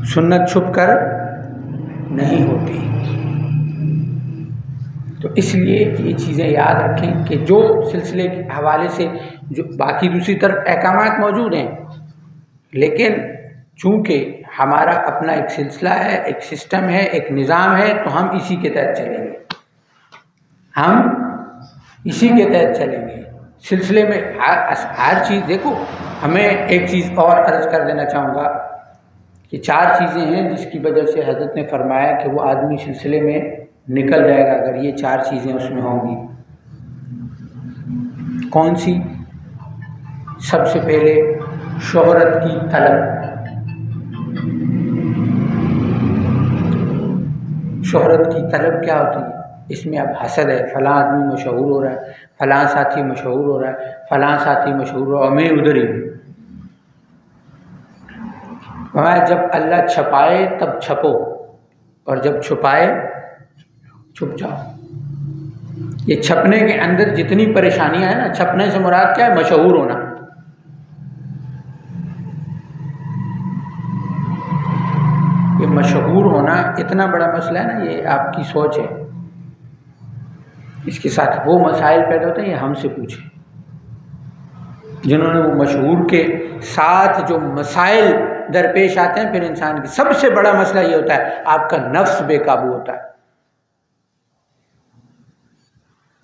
सुन्नत छुप कर नहीं होती। तो इसलिए ये चीज़ें याद रखें कि जो सिलसिले के हवाले से जो बाकी दूसरी तरफ अहकामात मौजूद हैं, लेकिन चूँकि हमारा अपना एक सिलसिला है, एक सिस्टम है, एक निज़ाम है, तो हम इसी के तहत चलेंगे, हम इसी के तहत चलेंगे। सिलसिले में हर चीज़ देखो, हमें एक चीज़ और अर्ज़ कर देना चाहूँगा कि 4 चीज़ें हैं जिसकी वजह से हज़रत ने फरमाया कि वो आदमी सिलसिले में निकल जाएगा अगर ये 4 चीज़ें उसमें होंगी। कौन सी? सबसे पहले शोहरत की तलब। शोहरत की तलब क्या होती है? इसमें अब हसद है, फ़लाँ आदमी मशहूर हो रहा है, फ़लाँ साथी मशहूर हो रहा है, फ़लाँ साथी मशहूर हो रहा है, मैं उधर ही हूँ। वहाँ जब अल्लाह छपाए तब छपो, और जब छुपाए छुप जाओ। ये छपने के अंदर जितनी परेशानियां हैं ना, छपने से मुराद क्या है? मशहूर होना। ये मशहूर होना इतना बड़ा मसला है ना, ये आपकी सोच है। इसके साथ वो मसाइल पैदा होते हैं, ये हमसे पूछे जिन्होंने वो मशहूर के साथ जो मसाइल दरपेश आते हैं। फिर इंसान की सबसे बड़ा मसला ये होता है, आपका नफ्स बेकाबू होता है।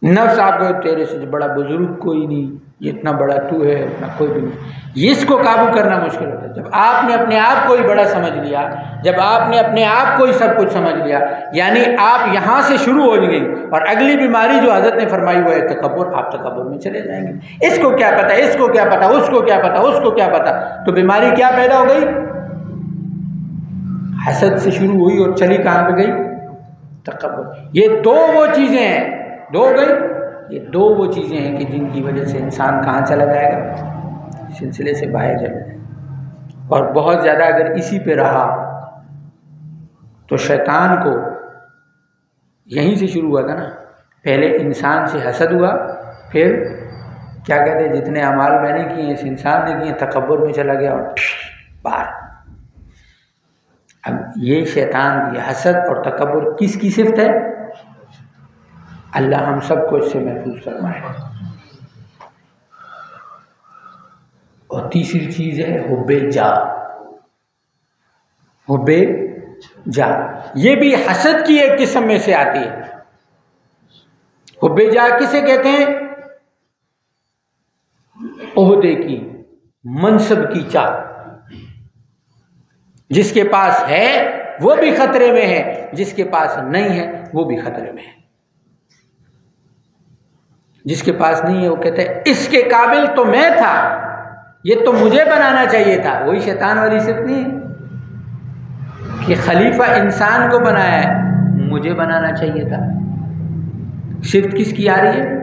नफ्स आपको तेरे से बड़ा बुजुर्ग कोई नहीं, ये इतना बड़ा तू है, उतना कोई भी नहीं। इसको काबू करना मुश्किल होता है। जब आपने अपने आप को ही बड़ा समझ लिया, जब आपने अपने आप को ही सब कुछ समझ लिया, यानी आप यहाँ से शुरू हो गई और अगली बीमारी जो हज़रत ने फरमाई हुआ है तकब्बुर, आप तकब्बुर में चले जाएंगे। इसको क्या पता, इसको क्या पता, उसको क्या पता, उसको क्या पता, तो बीमारी क्या पैदा हो गई? हसद से शुरू हुई और चली कहाँ पे गई? तकब्बुर। ये दो वो चीज़ें हैं, दो गई, ये दो वो चीज़ें हैं कि जिनकी वजह से इंसान कहाँ चला जाएगा? सिलसिले से बाहर चला जाएगा। और बहुत ज़्यादा अगर इसी पे रहा तो शैतान को यहीं से शुरू हुआ था ना, पहले इंसान से हसद हुआ, फिर क्या कहते हैं, जितने अमाल मैंने किए इस इंसान ने किए, तकब्बुर में चला गया और बाहर। अब ये शैतान की हसद और तकब्बुर किसकी सिफ्त है? अल्लाह हम सबको इससे महफूज फरमाए। और तीसरी चीज़ है हुब्बे जा। हुब्बे जा ये भी हसद की एक किस्म में से आती है। हुब्बे जा किसे कहते हैं? ओहदे की, मनसब की चाह। जिसके पास है वो भी खतरे में है, जिसके पास नहीं है वो भी खतरे में है। जिसके पास नहीं है वो कहते हैं इसके काबिल तो मैं था, ये तो मुझे बनाना चाहिए था। वही शैतान वाली सिर्फ नहीं कि खलीफा इंसान को बनाया है, मुझे बनाना चाहिए था। सिर्फ किसकी आ रही है?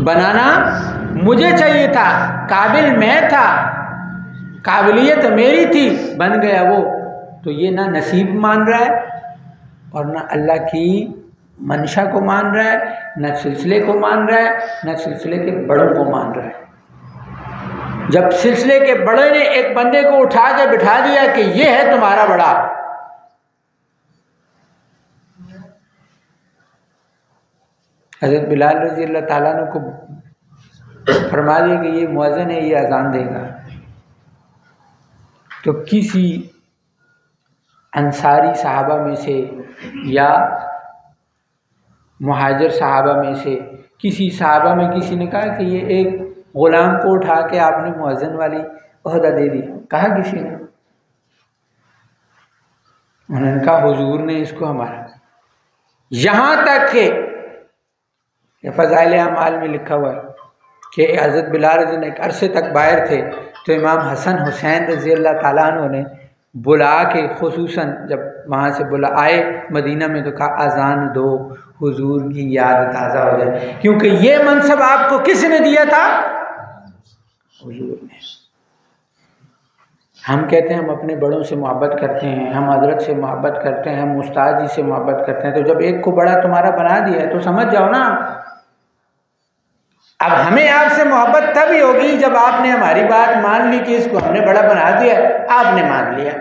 बनाना मुझे चाहिए था, काबिल मैं था, काबिलियत मेरी थी, बन गया वो। तो ये ना नसीब मान रहा है और ना अल्लाह की मंशा को मान रहा है, न सिलसिले को मान रहा है, न सिलसिले के बड़ों को मान रहा है। जब सिलसिले के बड़े ने एक बंदे को उठा के बिठा दिया कि ये है तुम्हारा बड़ा, हज़रत बिलाल रज़ी अल्लाह ताला अन्हु को फरमा दिया कि ये मुअज़्ज़िन है, ये अजान देगा, तो किसी अंसारी सहाबा में से या मुहाजिर सहाबा में से किसी सहाबा में किसी ने कहा कि ये एक ग़ुलाम को उठा के आपने मुअज़्ज़िन वाली ओहदा दे दी। कहा किसी ने? उन्होंने कहा हुजूर ने इसको हमारा। यहाँ तक कि फ़ज़ाइल अमाल में लिखा हुआ है कि हज़रत बिलाल रज़ी ने एक अरसे तक बाहर थे, तो इमाम हसन हुसैन रज़ी अल्लाह ताला अन्हु ने बुला के, खुसूसन जब वहाँ से बुला आए मदीना में, तो कहा अजान दो, हुजूर की याद ताज़ा हो जाए। क्योंकि ये मनसब आपको किसने दिया था? हुजूर ने। हम कहते हैं हम अपने बड़ों से मोहब्बत करते हैं, हम हजरत से मोहब्बत करते हैं, हम उस्ताद जी से मोहब्बत करते हैं, तो जब एक को बड़ा तुम्हारा बना दिया है तो समझ जाओ ना। अब हमें आपसे मोहब्बत तभी होगी जब आपने हमारी बात मान ली कि इसको हमने बड़ा बना दिया, आपने मान लिया।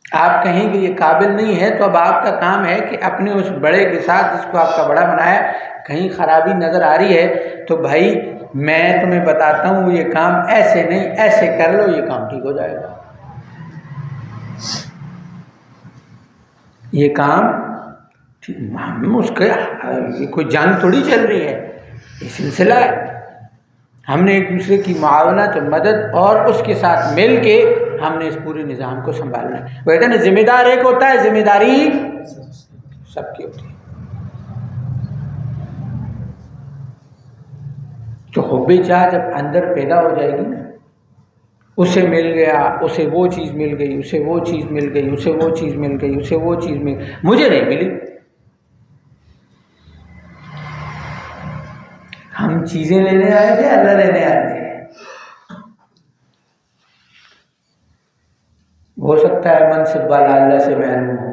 आप कहें कि ये काबिल नहीं है, तो अब आपका काम है कि अपने उस बड़े के साथ जिसको आपका बड़ा बनाया, कहीं खराबी नज़र आ रही है तो भाई मैं तुम्हें बताता हूँ ये काम ऐसे नहीं, ऐसे कर लो, ये काम ठीक हो जाएगा। ये काम उसके ये कोई जान थोड़ी चल रही है, ये सिलसिला है। हमने एक दूसरे की मुआवनत, मदद और उसके साथ मिल के हमने इस पूरे निज़ाम को संभालना है। वो कहते हैं ना, जिम्मेदार एक होता है, जिम्मेदारी सबकी होती है। तो हुब्बे चाह जब अंदर पैदा हो जाएगी ना, उसे मिल गया, उसे वो चीज़ मिल गई, उसे वो चीज़ मिल गई, उसे वो चीज़ मिल गई, उसे वो चीज़ मिल, मुझे नहीं मिली। हम चीज़ें लेने आए थे, अल्लाह लेने आए थे। हो सकता है मनसिब वाला अल्लाह से महरूम हो,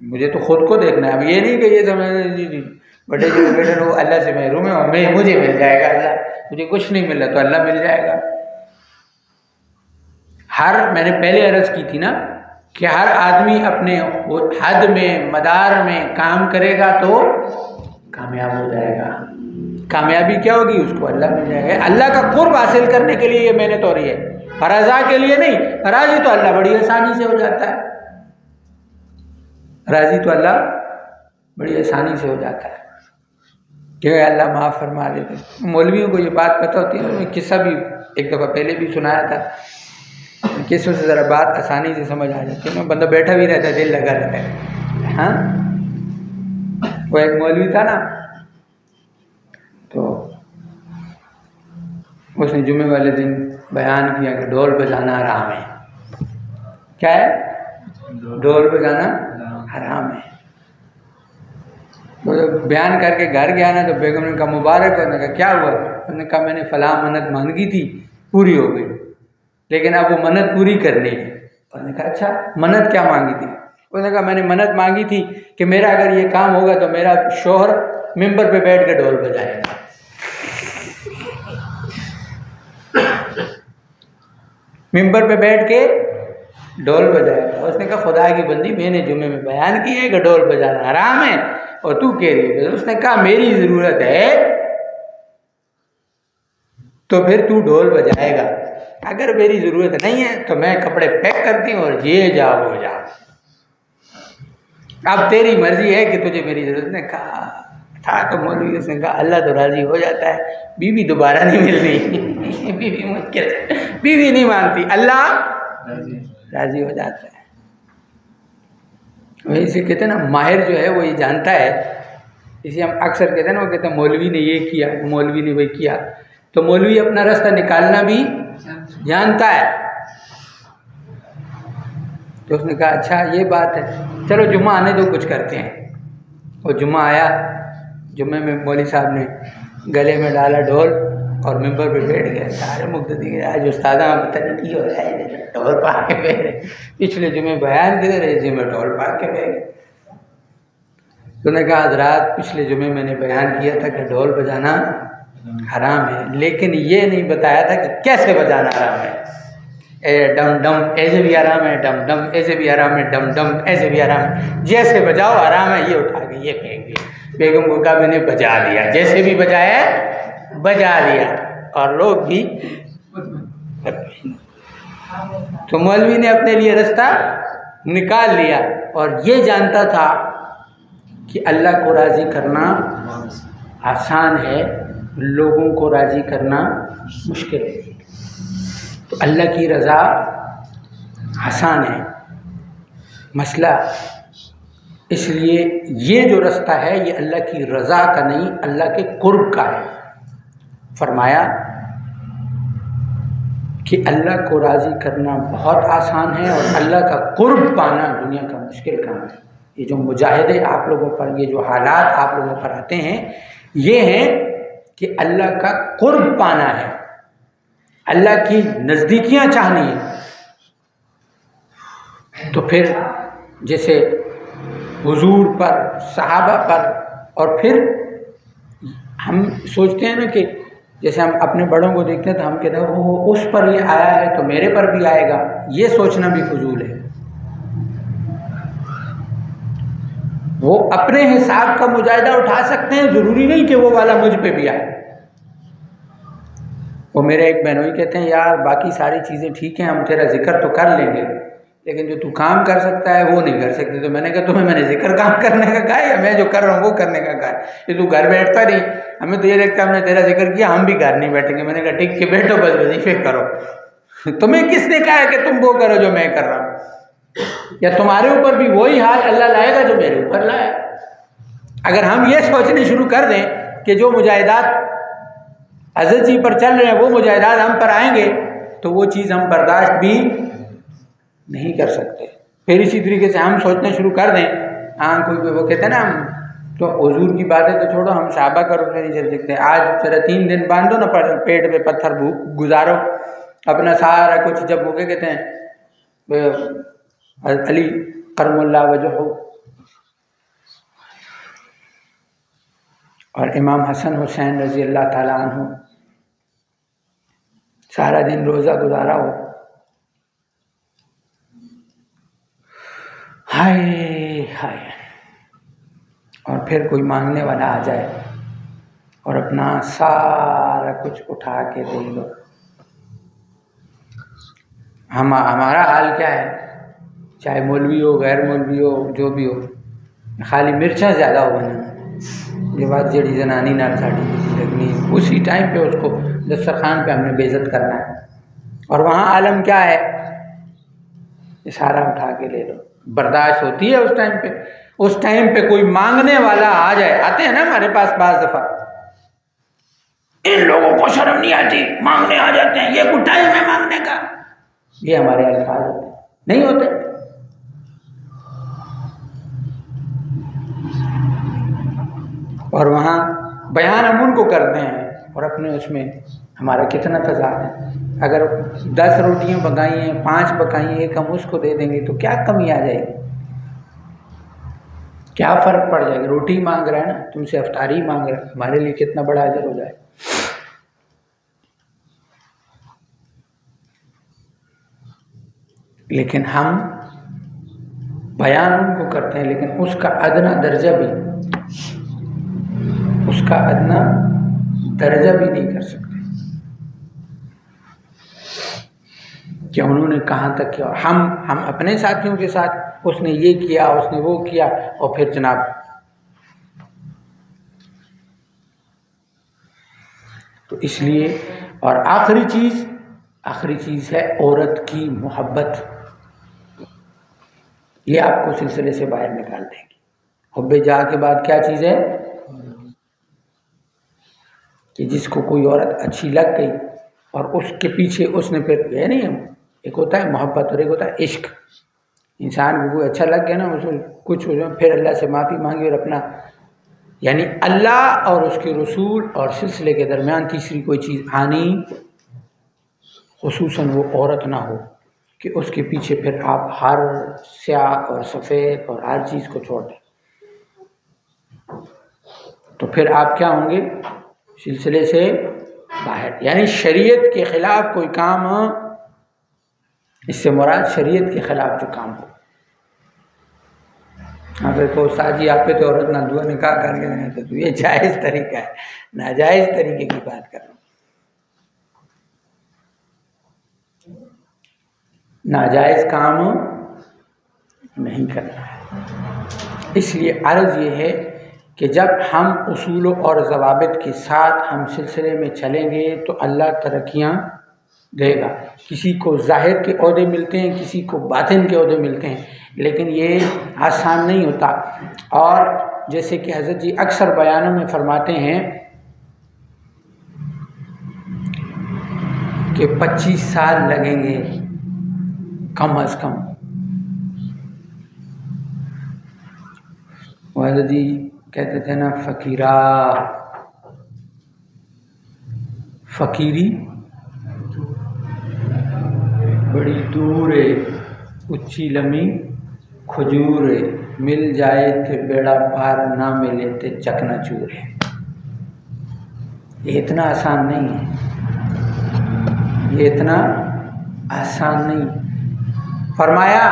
मुझे तो खुद को देखना है। अब ये नहीं कि ये समझ बड़े जो बेटे हो अल्लाह से महरूम है और मुझे मिल जाएगा अल्लाह, मुझे कुछ नहीं मिल रहा तो अल्लाह मिल जाएगा। मैंने पहले अर्ज़ की थी ना कि हर आदमी अपने हद में, मदार में काम करेगा तो कामयाब हो जाएगा। कामयाबी क्या होगी? उसको अल्लाह मिल जाएगा। अल्लाह का कुर्ब हासिल करने के लिए ये मेहनत हो रही है, रज़ा के लिए नहीं। राज़ी तो अल्लाह बड़ी आसानी से हो जाता है, राज़ी तो अल्लाह बड़ी आसानी से हो जाता है कि अल्लाह माफ़ फरमा देते। मौलवियों को ये बात पता होती है। मैं किस्सा भी एक दफ़ा पहले भी सुनाया था, किस्सों से ज़रा बात आसानी से समझ आ जाती है। बंदा बैठा भी रहता है, दिल लगा रहता है। हाँ, वो एक मौलवी था ना, तो उसने जुम्मे वाले दिन बयान किया कि ढोल बजाना हराम है। क्या है? ढोल बजाना हराम है। तो जब बयान करके घर गया ना, तो बेगम ने कहा मुबारक। उसने कहा क्या हुआ? उसने कहा मैंने फलां मन्नत मांगी थी, पूरी हो गई, लेकिन अब वो मन्नत पूरी करनी है। उसने कहा अच्छा, मन्नत क्या मांगी थी? उसने कहा मैंने मन्नत मांगी थी कि मेरा अगर ये काम होगा तो मेरा शौहर मिंबर पे बैठ के ढोल बजाएगा। मिंबर पे बैठ के ढोल बजाएगा। उसने कहा खुदा की बंदी, मैंने जुम्मे में बयान किया है कि ढोल बजाना हराम है और तू कह रही है। उसने कहा मेरी ज़रूरत है तो फिर तू ढोल बजाएगा, अगर मेरी ज़रूरत नहीं है तो मैं कपड़े पैक करती हूँ और ये जा वो जा, अब तेरी मर्जी है कि तुझे मेरी ज़रूरत। ने कहा था तो मौलवी, उसने कहा अल्लाह तो राज़ी हो जाता है, बीवी दोबारा नहीं मिलनी। बीवी मुश्किल, बीवी नहीं मानती, अल्लाह राज़ी हो जाता है। वही से कहते हैं ना, माहिर जो है वो ये जानता है। इसे हम अक्सर कहते हैं ना, वो कहते हैं मौलवी ने ये किया, मौलवी ने वही किया। तो मौलवी अपना रास्ता निकालना भी जानता है। तो उसने कहा अच्छा ये बात है, चलो जुम्मा आने दो, कुछ करते हैं। और जुम्मा आया, जुम्मे में मौलवी साहब ने गले में डाला ढोल और मिंबर पे बैठ गए। सारे मुक्तदी आज उस्तादा पता नहीं की हो रहा है, ढोल पा के बैठ गए। पिछले जुम्मे बयान किधर है, जुम्मे ढोल पा के बैठ गए। तो उन्होंने कहा हज़रात पिछले जुम्मे मैंने बयान किया था कि ढोल बजाना हराम है, लेकिन ये नहीं बताया था कि कैसे बजाना हराम है। डम डम ऐसे भी आराम है, डम डम ऐसे भी आराम है, डम डम ऐसे भी आराम है, जैसे बजाओ आराम है। ये उठा के ये फेंक दिया। बेगम को कहा मैंने बजा दिया, जैसे भी बजाया बजा दिया, और लोग भी। तो मौलवी ने अपने लिए रास्ता निकाल लिया और ये जानता था कि अल्लाह को राज़ी करना आसान है, लोगों को राज़ी करना मुश्किल है। तो अल्लाह की रज़ा आसान है मसला। इसलिए ये जो रास्ता है ये अल्लाह की रज़ा का नहीं, अल्लाह के कुर्ब का है। फरमाया कि अल्लाह को राज़ी करना बहुत आसान है और अल्लाह का कुर्ब पाना दुनिया का मुश्किल काम है। ये जो मुजाहिदे आप लोगों पर, ये जो हालात आप लोगों पर आते हैं, ये हैं कि अल्लाह का कुर्ब पाना है, अल्लाह की नज़दीकियाँ चाहनी है। तो फिर जैसे हुजूर पर, सहाबा पर, और फिर हम सोचते हैं ना कि जैसे हम अपने बड़ों को देखते हैं तो हम कहते हैं वो उस पर ये आया है तो मेरे पर भी आएगा। ये सोचना भी फजूल है। वो अपने हिसाब का मुजाहिदा उठा सकते हैं, ज़रूरी नहीं कि वो वाला मुझ पे भी आए। वो मेरे एक बहनोई कहते हैं यार बाकी सारी चीज़ें ठीक हैं, हम तेरा जिक्र तो कर लेंगे, लेकिन जो तू काम कर सकता है वो नहीं कर सकते। तो मैंने कहा तुम्हें मैंने जिक्र काम करने का कहा है या मैं जो कर रहा हूँ वो करने का कहा है? ये तू घर बैठता नहीं, हमें तो ये लगता है हमने तेरा जिक्र किया, हम भी घर नहीं बैठेंगे। मैंने कहा ठीक के बैठो, बस वजीफे करो। तुम्हें किसने कहा है कि तुम वो करो जो मैं कर रहा हूँ? या तुम्हारे ऊपर भी वही हाल अल्लाह लाएगा जो मेरे ऊपर लाया। अगर हम ये सोचने शुरू कर दें कि जो मुजाहिदात हज़रत जी पर चल रहे हैं वो मुजाहिदात हम पर आएंगे, तो वो चीज़ हम बर्दाश्त भी नहीं कर सकते। फिर इसी तरीके से हम सोचना शुरू कर दें, हाँ कोई वो कहते हैं ना, हम तो हुजूर की बातें तो छोड़ो, हम साहबा का रुख नहीं चल सकते। आज जरा 3 दिन बांधो ना पेट पे पत्थर गुजारो अपना सारा कुछ। जब वो क्या कहते हैं अली करमुल्लाह वजहू और इमाम हसन हुसैन रज़ी अल्लाह ताला अन्हु सारा दिन रोज़ा गुजारा हो, हाय हाय, और फिर कोई मांगने वाला आ जाए और अपना सारा कुछ उठा के दे दो। हमारा हाल क्या है, चाहे मौलवी हो, गैर मौलवी हो, जो भी हो, खाली मिर्चा ज़्यादा हो बना ये बात जड़ी जनानी ना साड़ी लगनी, उसी टाइम पे उसको दस्तरखान पे हमने बेइज्जत करना है। और वहाँ आलम क्या है, इशारा उठा के ले लो, बर्दाश्त होती है उस टाइम पे। उस टाइम पे कोई मांगने वाला आ जाए, आते हैं ना हमारे पास बाज़ दफ़ा, इन लोगों को शर्म नहीं आती, मांगने आ जाते हैं, ये कोई टाइम है मांगने का, ये हमारे अल्फाज होते नहीं होते। और वहाँ बयान हम उनको करते हैं और अपने उसमें हमारा कितना तज़ाद है। अगर 10 रोटियाँ पकाई हैं, 5 पकाई हैं, एक हम उसको दे देंगे तो क्या कमी आ जाएगी, क्या फ़र्क पड़ जाएगा। रोटी मांग रहा है ना, तुमसे अफ्तारी मांग रहा है, हमारे लिए कितना बड़ा अजर हो जाए। लेकिन हम बयान उनको करते हैं, लेकिन उसका अदना दर्जा भी नहीं कर सकते कि उन्होंने कहाँ तक किया। हम अपने साथियों के साथ उसने ये किया, उसने वो किया, और फिर जनाब तो इसलिए। और आखिरी चीज़ है औरत की मोहब्बत, ये आपको सिलसिले से बाहर निकाल देंगी। हुब्बे जा के बाद क्या चीज़ है कि जिसको कोई औरत अच्छी लग गई और उसके पीछे उसने फिर ये नहीं, एक होता है मोहब्बत और एक होता है इश्क। इंसान को कोई अच्छा लग गया ना, उसको कुछ हो जाए, फिर अल्लाह से माफ़ी मांगी और अपना, यानी अल्लाह और उसके रसूल और सिलसिले के दरमियान तीसरी कोई चीज़ आनी, खुसूसन वो औरत ना हो कि उसके पीछे फिर आप हर स्याह और सफ़ेद और हर चीज़ को छोड़ दें, तो फिर आप क्या होंगे, सिलसिले से बाहर। यानी शरीयत के ख़िलाफ़ कोई काम, इससे मुराद शरीयत के ख़िलाफ़ जो काम हो। अगर तो उस्ताद जी आप पे तो औरत ना दुआ निकाह करके देना, तो ये जायज़ तरीका है, नाजायज़ तरीके की बात कर रहा हूँ। नाजायज़ काम नहीं करना है। इसलिए अर्ज़ ये है कि जब हम उसूल और ज़वाबित के साथ हम सिलसिले में चलेंगे तो अल्लाह तरक्कियाँ देगा। किसी को ज़ाहिर के ओहदे मिलते हैं, किसी को बातिन के ओहदे मिलते हैं, लेकिन ये आसान नहीं होता। और जैसे कि हज़रत जी अक्सर बयानों में फरमाते हैं कि 25 साल लगेंगे कम अज़ कम। हज़रत जी कहते थे ना, फ़कीरी बड़ी दूर है, उच्ची लमी खजूर है, मिल जाए थे बेड़ा पार, ना मिले थे चकनाचूर है। ये इतना आसान नहीं है, ये इतना आसान नहीं। फरमाया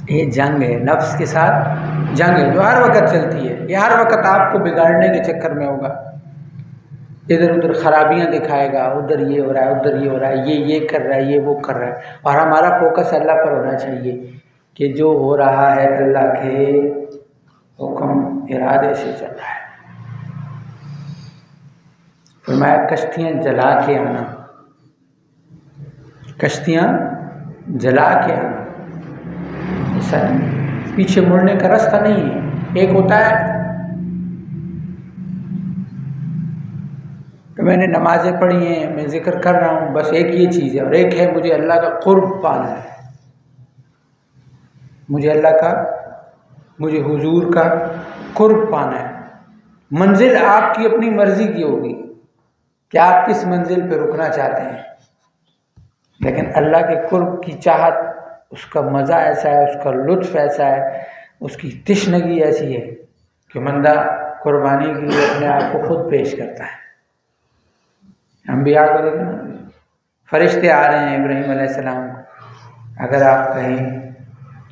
ये जंग है, नफ्स के साथ जंग है जो हर वक्त चलती है। ये हर वक्त आपको बिगाड़ने के चक्कर में होगा, इधर उधर खराबियां दिखाएगा, उधर ये हो रहा है, उधर ये हो रहा है, ये कर रहा है, ये वो कर रहा है। और हमारा फोकस अल्लाह पर होना चाहिए कि जो हो रहा है अल्लाह के हुक्म इरादे से चल रहा है। फरमाया कश्तियाँ जला के आना, कश्तियाँ जला के आना, ऐसा नहीं, पीछे मुड़ने का रास्ता नहीं है। एक होता है कि मैंने नमाज़ें पढ़ी हैं, मैं ज़िक्र कर रहा हूँ, बस एक ये चीज़ है, और एक है मुझे अल्लाह का क़ुर्ब पाना है, मुझे अल्लाह का, मुझे हुजूर का क़ुर्ब पाना है। मंजिल आपकी अपनी मर्ज़ी की होगी कि आप किस मंजिल पे रुकना चाहते हैं, लेकिन अल्लाह के क़ुर्ब की चाहत, उसका मज़ा ऐसा है, उसका लुत्फ़ ऐसा है, उसकी तिश्नगी ऐसी है कि बंदा कुर्बानी के लिए अपने आप को खुद पेश करता है। हम भी आपको देखें ना, फरिश्ते आ रहे हैं इब्राहीम अलैहिस्सलाम को, अगर आप कहें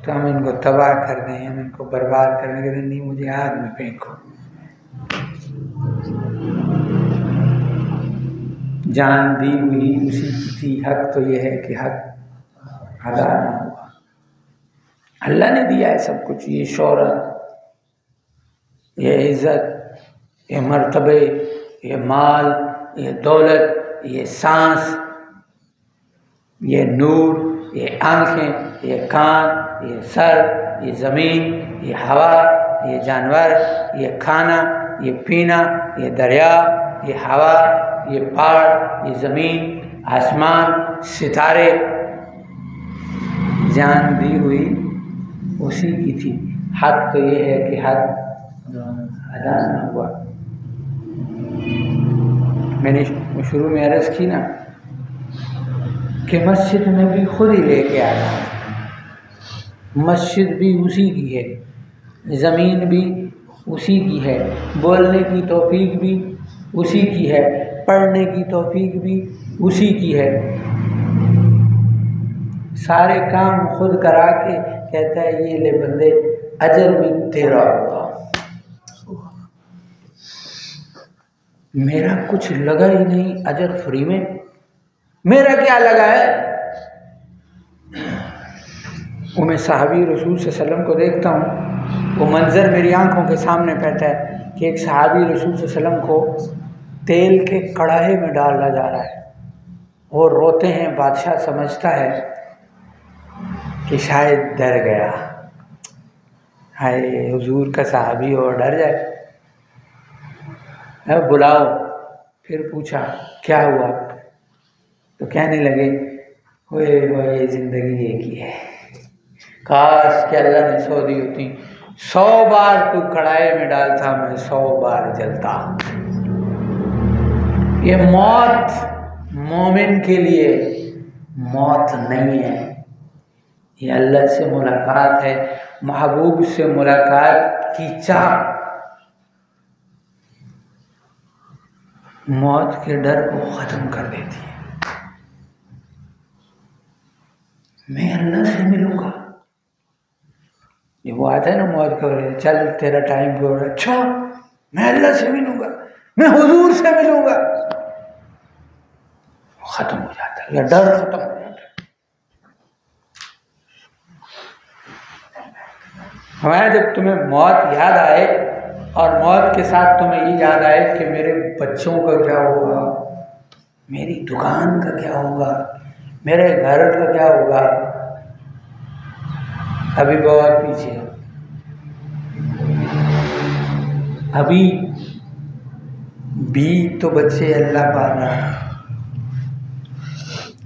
तो हम इनको तबाह कर दें, हम इनको बर्बाद करने के दिन, नहीं, मुझे आग में फेंको। जान दी हुई उसी की थी, हक तो ये है कि हक अदा ना हुआ। अल्लाह ने दिया है सब कुछ, ये शोहरत, ये इज़्ज़त, ये मर्तबे, ये माल, ये दौलत, ये सांस, ये नूर, ये आँखें, ये कान, ये सर, ये ज़मीन, ये हवा, ये जानवर, ये खाना, ये पीना, ये दरिया, ये हवा, ये पहाड़, ये ज़मीन, आसमान, सितारे, जान दी हुई उसी की थी। हक तो ये है कि हक अदा न हुआ। मैंने शुरू में अर्ज़ की ना कि मस्जिद में भी खुद ही लेके आया, मस्जिद भी उसी की है, ज़मीन भी उसी की है, बोलने की तौफीक भी उसी की है, पढ़ने की तौफीक भी उसी की है। सारे काम खुद करा के कहता है ये ले बंदे अजर भी तेरा होगा। मेरा कुछ लगा ही नहीं अजर फ्री में, मेरा क्या लगा है। वो मैं सहाबी रसूल सल्लल्लाहु अलैहि वसल्लम को देखता हूँ, वो मंज़र मेरी आंखों के सामने बैठा है कि एक सहाबी रसूल सल्लल्लाहु अलैहि वसल्लम को तेल के कड़ाहे में डाला जा रहा है, वो रोते हैं। बादशाह समझता है कि शायद डर गया, हाय हुजूर का सहाबी और डर जाए। अब बुलाओ, फिर पूछा क्या हुआ, तो कहने लगे ओए ज़िंदगी एक ही है, काश कि अल्लाह ने 100 दी होती, 100 बार तू कढ़ाई में डालता, मैं 100 बार जलता। ये मौत मोमिन के लिए मौत नहीं है, ये अल्लाह से मुलाकात है, महबूब से मुलाकात की चाह। मौत के डर को ख़त्म कर देती है। मैं अल्लाह से मिलूँगा, ये वो आता है ना मौत को, चल तेरा टाइम हो रहा है, अच्छा मैं अल्लाह से मिलूँगा, मैं हुजूर से मिलूँगा, ख़त्म हो जाता है, या डर ख़त्म हो जाता है। हमारे जब तुम्हें मौत याद आए और मौत के साथ तुम्हें ये याद आए कि मेरे बच्चों का क्या होगा, मेरी दुकान का क्या होगा, मेरे घर का क्या होगा, अभी बहुत पीछे, अभी भी तो बच्चे अल्लाह पाल रहा है।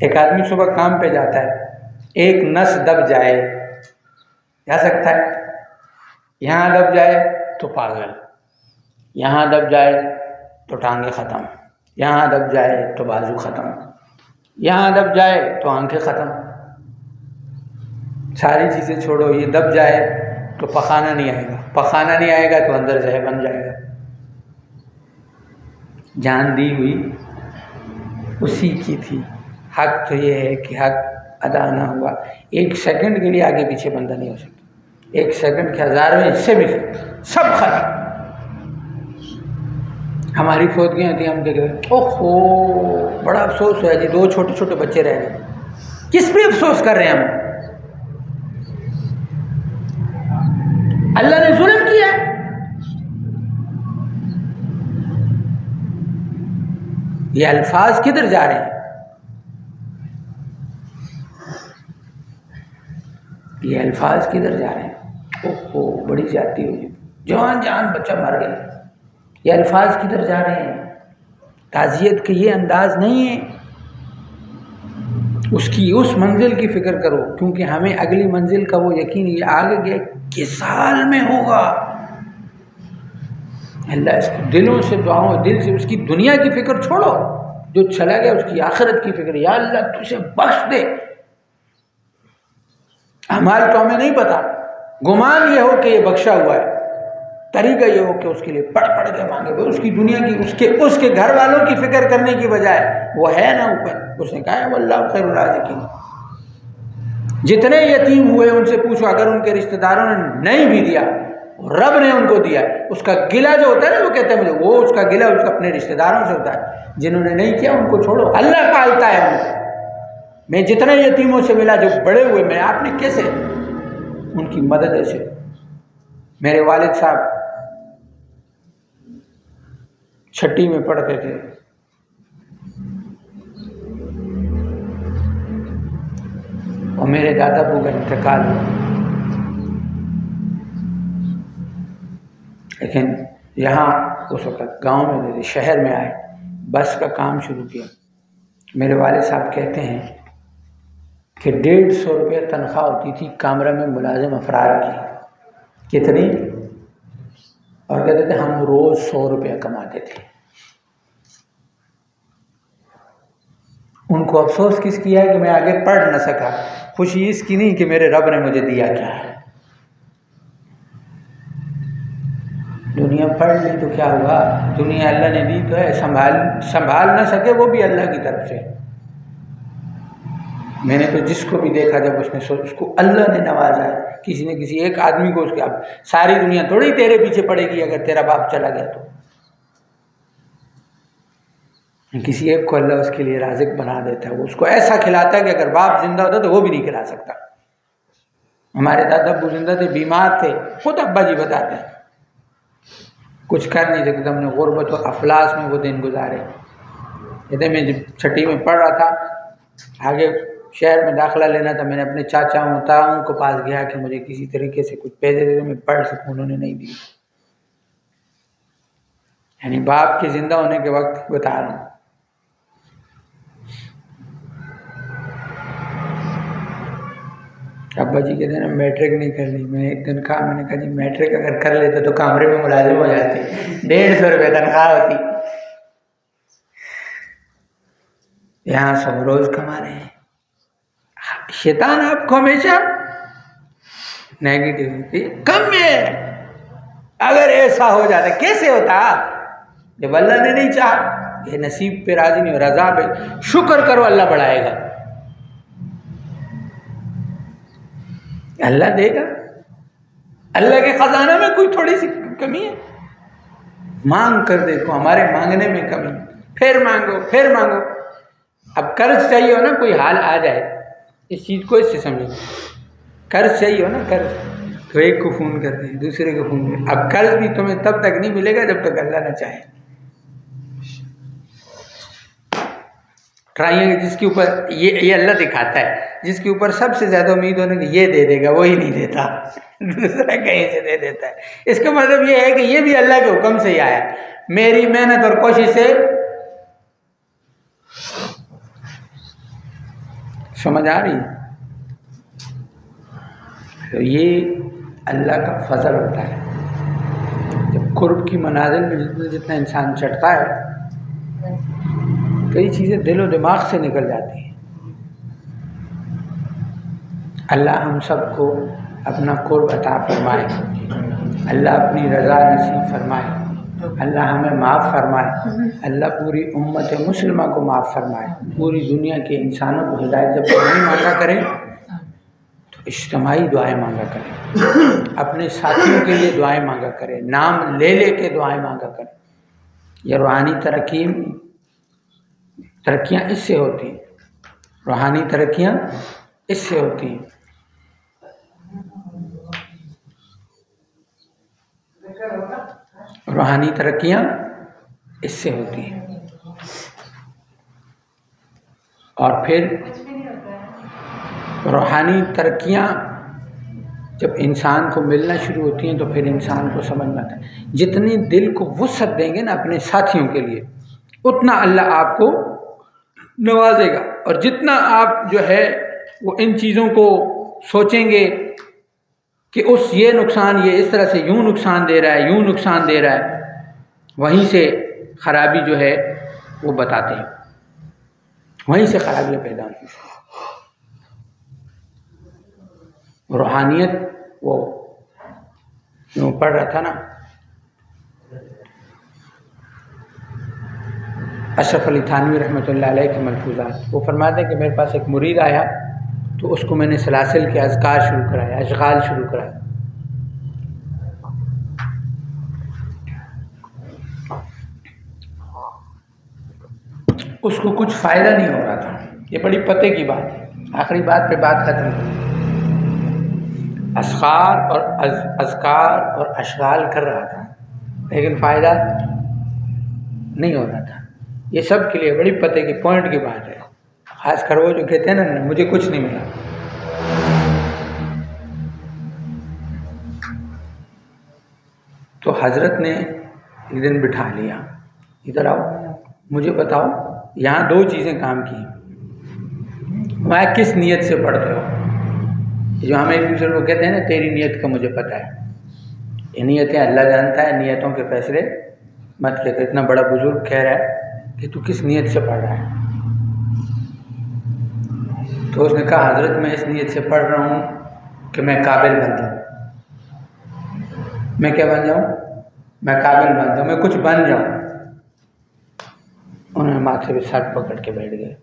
एक आदमी सुबह काम पे जाता है, एक नस दब जाए, जा सकता है, यहाँ दब जाए तो पागल, यहाँ दब जाए तो टांगे ख़त्म, यहाँ दब जाए तो बाजू ख़त्म, यहाँ दब जाए तो आंखें ख़त्म, सारी चीज़ें छोड़ो, ये दब जाए तो पखाना नहीं आएगा, पखाना नहीं आएगा तो अंदर जहर बन जाएगा। जान दी हुई उसी की थी। हक तो ये है कि हक अदा ना हुआ, एक सेकंड के लिए आगे पीछे बंदा नहीं हो सकता, एक सेकंड के 1000वें हिस्से भी सब खत्म। हमारी फौजियाँ होती, हम देख रहे ओहो बड़ा अफसोस हुआ जी, 2 छोटे छोटे बच्चे रह गए, किस पे अफसोस कर रहे हैं हम? अल्लाह ने जुल्म किया। ये अल्फाज किधर जा रहे हैं? ये अल्फाज किधर जा रहे हैं? ओहो बड़ी जाती हुई, जवान जान बच्चा मर गया, ये अल्फाज किधर जा रहे हैं? ताज़ियत के ये अंदाज नहीं है। उसकी उस मंजिल की फ़िक्र करो, क्योंकि हमें अगली मंजिल का वो यकीन, ये आगे गए किस साल में होगा। अल्लाह इसको दिलों से दुआओं, दिल से उसकी दुनिया की फ़िक्र छोड़ो, जो चला गया उसकी आखिरत की फ़िक्र, या अल्लाह तुझे बख्श दे। अमाल तो हमें नहीं पता, गुमान ये हो कि ये बख्शा हुआ है, तरीका ये हो कि उसके लिए पढ़ पढ़ के मांगे, उसकी दुनिया की उसके घर वालों की फ़िक्र करने की बजाय वो है ना ऊपर, उसने कहा है वल्लाहु खैरुर राज़िकीन। जितने यतीम हुए उनसे पूछो, अगर उनके रिश्तेदारों ने नहीं भी दिया, रब ने उनको दिया, उसका गिला जो होता है ना, वो कहते हैं मुझे, वो उसका गिला उसका अपने रिश्तेदारों से होता है। जिन्होंने नहीं किया उनको छोड़ो, अल्लाह पालता है उनको। मैं जितने यतीमों से मिला जो बड़े हुए, मैं आपने कैसे उनकी मदद से। मेरे वालिद साहब छठी में पढ़ते थे, और मेरे दादा अब्बू का इंतकाल हुआ। लेकिन यहाँ उस वक्त गांव में नहीं, शहर में आए, बस का काम शुरू किया। मेरे वालिद साहब कहते हैं कि 150 रुपये तनख्वाह होती थी कामरा में मुलाजिम अफराद की। कितनी? और कहते थे हम रोज़ 100 रुपया कमाते थे। उनको अफसोस किस किया है कि मैं आगे पढ़ न सका, खुशी इसकी नहीं कि मेरे रब ने मुझे दिया क्या है। दुनिया पढ़ ली तो क्या हुआ, दुनिया अल्लाह ने दी तो है, संभाल ना सके वो भी अल्लाह की तरफ से। मैंने तो जिसको भी देखा जब उसको अल्लाह ने नवाजा है, किसी न किसी एक आदमी को उसके, अब सारी दुनिया थोड़ी तेरे पीछे पड़ेगी अगर तेरा बाप चला गया तो। किसी एक को अल्लाह उसके लिए राज़िक बना देता है, वो उसको ऐसा खिलाता है कि अगर बाप जिंदा होता तो वो भी नहीं खिला सकता। हमारे दादा अब्बू जिंदा थे, बीमार थे, खुद अब्बा जी बताते हैं, कुछ कर नहीं सकते, हमने गुर्बत और अफलास में वो दिन गुजारे। कहते मैं जब छठी में पढ़ रहा था, आगे शहर में दाखिला लेना था, मैंने अपने चाचाओं ताऊं को पास गया कि मुझे किसी तरीके से कुछ पैसे दे दो मैं पढ़ सकूं, उन्होंने नहीं दिए। यानी बाप के जिंदा होने के वक्त बता रहा हूँ। अब्बा जी कहते हैं मैट्रिक नहीं कर ली। मैं एक दिन कहा, मैंने कहा जी मैट्रिक अगर कर लेते तो कमरे में मुलाजिम हो जाते, 150 रुपये तनख्वाह होती। यहाँ सब रोज कमा रहे हैं। शैतान आपको हमेशा नेगेटिविटी कम में, अगर ऐसा हो जाता कैसे होता, जब अल्लाह ने नहीं चाहा, ये नसीब पे राजी नहीं हो, रजा पे शुक्र करो, अल्लाह बढ़ाएगा, अल्लाह देगा। अल्लाह के खजाना में कोई थोड़ी सी कमी है। मांग कर देखो, हमारे मांगने में कमी, फिर मांगो फिर मांगो। अब कर्ज चाहिए हो ना, कोई हाल आ जाए, इस चीज़ को इससे समझो, कर्ज चाहिए हो ना, कर्ज तो एक को फ़ोन करते हैं, दूसरे को फ़ोन करते हैं। अब कर्ज भी तुम्हें तब तक नहीं मिलेगा जब तक अल्लाह न चाहे। ट्राइंग जिसके ऊपर ये अल्लाह दिखाता है, जिसके ऊपर सबसे ज़्यादा उम्मीद होने की ये दे देगा, वही नहीं देता, दूसरा कहीं से दे देता है। इसका मतलब ये है कि ये भी अल्लाह के हुक्म से ही आया, मेरी मेहनत और कोशिश से। समझ आ रही? तो ये अल्लाह का फजल होता है। जब कुर्ब की मनाजिल में जितना जितना इंसान चढ़ता है, कई चीज़ें दिल और दिमाग से निकल जाती हैं। अल्लाह हम सबको अपना कुर्ब अता फरमाए, अल्लाह अपनी रज़ा नसीब फरमाए, अल्लाह हमें माफ़ फरमाए, अल्लाह पूरी उम्मत मुस्लिमा को माफ़ फरमाए, पूरी दुनिया के इंसानों को हिदायत। जब नहीं मांगा करें तो इज्तिमाई दुआएं मांगा करें, अपने साथियों के लिए दुआएं मांगा करें, नाम ले ले के दुआएं मांगा करें। यह रूहानी तरक्कियाँ इससे होती हैं, रूहानी तरक्कियाँ इससे होती हैं। रूहानी तरक्कियाँ इससे होती हैं। और फिर रूहानी तरक्कियाँ जब इंसान को मिलना शुरू होती हैं तो फिर इंसान को समझ में आता है, जितनी दिल को वुसअत देंगे ना अपने साथियों के लिए, उतना अल्लाह आपको नवाजेगा। और जितना आप जो है वो इन चीज़ों को सोचेंगे कि उस ये नुकसान, ये इस तरह से यूँ नुकसान दे रहा है, यूँ नुकसान दे रहा है, वहीं से खराबी जो है वो बताते हैं, वहीं से खराबियाँ पैदा होती हैं। रूहानियत वो जो पढ़ रहा था ना, अशरफ अली थानवी रहमतुल्लाह अलैह के मलफूज़ात, वो फरमाते हैं कि मेरे पास एक मुरीद आया तो उसको मैंने सलासिल के अज़कार शुरू कराया, अशगाल शुरू कराया। उसको कुछ फ़ायदा नहीं हो रहा था, ये बड़ी पते की बात है, आखिरी बात पे बात खत्म। अस्कार और अज़कार और अशगाल कर रहा था, लेकिन फ़ायदा नहीं हो रहा था। ये सब के लिए बड़ी पते की पॉइंट की बात है। खासकर वो जो कहते हैं ना मुझे कुछ नहीं मिला। तो हजरत ने एक दिन बिठा लिया, इधर आओ, मुझे बताओ यहाँ दो चीज़ें काम की, मैं किस नियत से पढ़ते हो? जो हम एक दूसरे को कहते हैं ना तेरी नियत का मुझे पता है, ये नियतें अल्लाह जानता है, नियतों के फैसले मत कहते। इतना बड़ा बुजुर्ग कह रहा है कि तू किस नियत से पढ़ रहा है? तो उसने कहा हजरत मैं इस नियत से पढ़ रहा हूँ कि मैं काबिल बन जाऊँ। मैं क्या बन जाऊँ? मैं काबिल बन जाऊँ, मैं कुछ बन जाऊँ। उन्होंने माथे पे सर पकड़ के बैठ गए,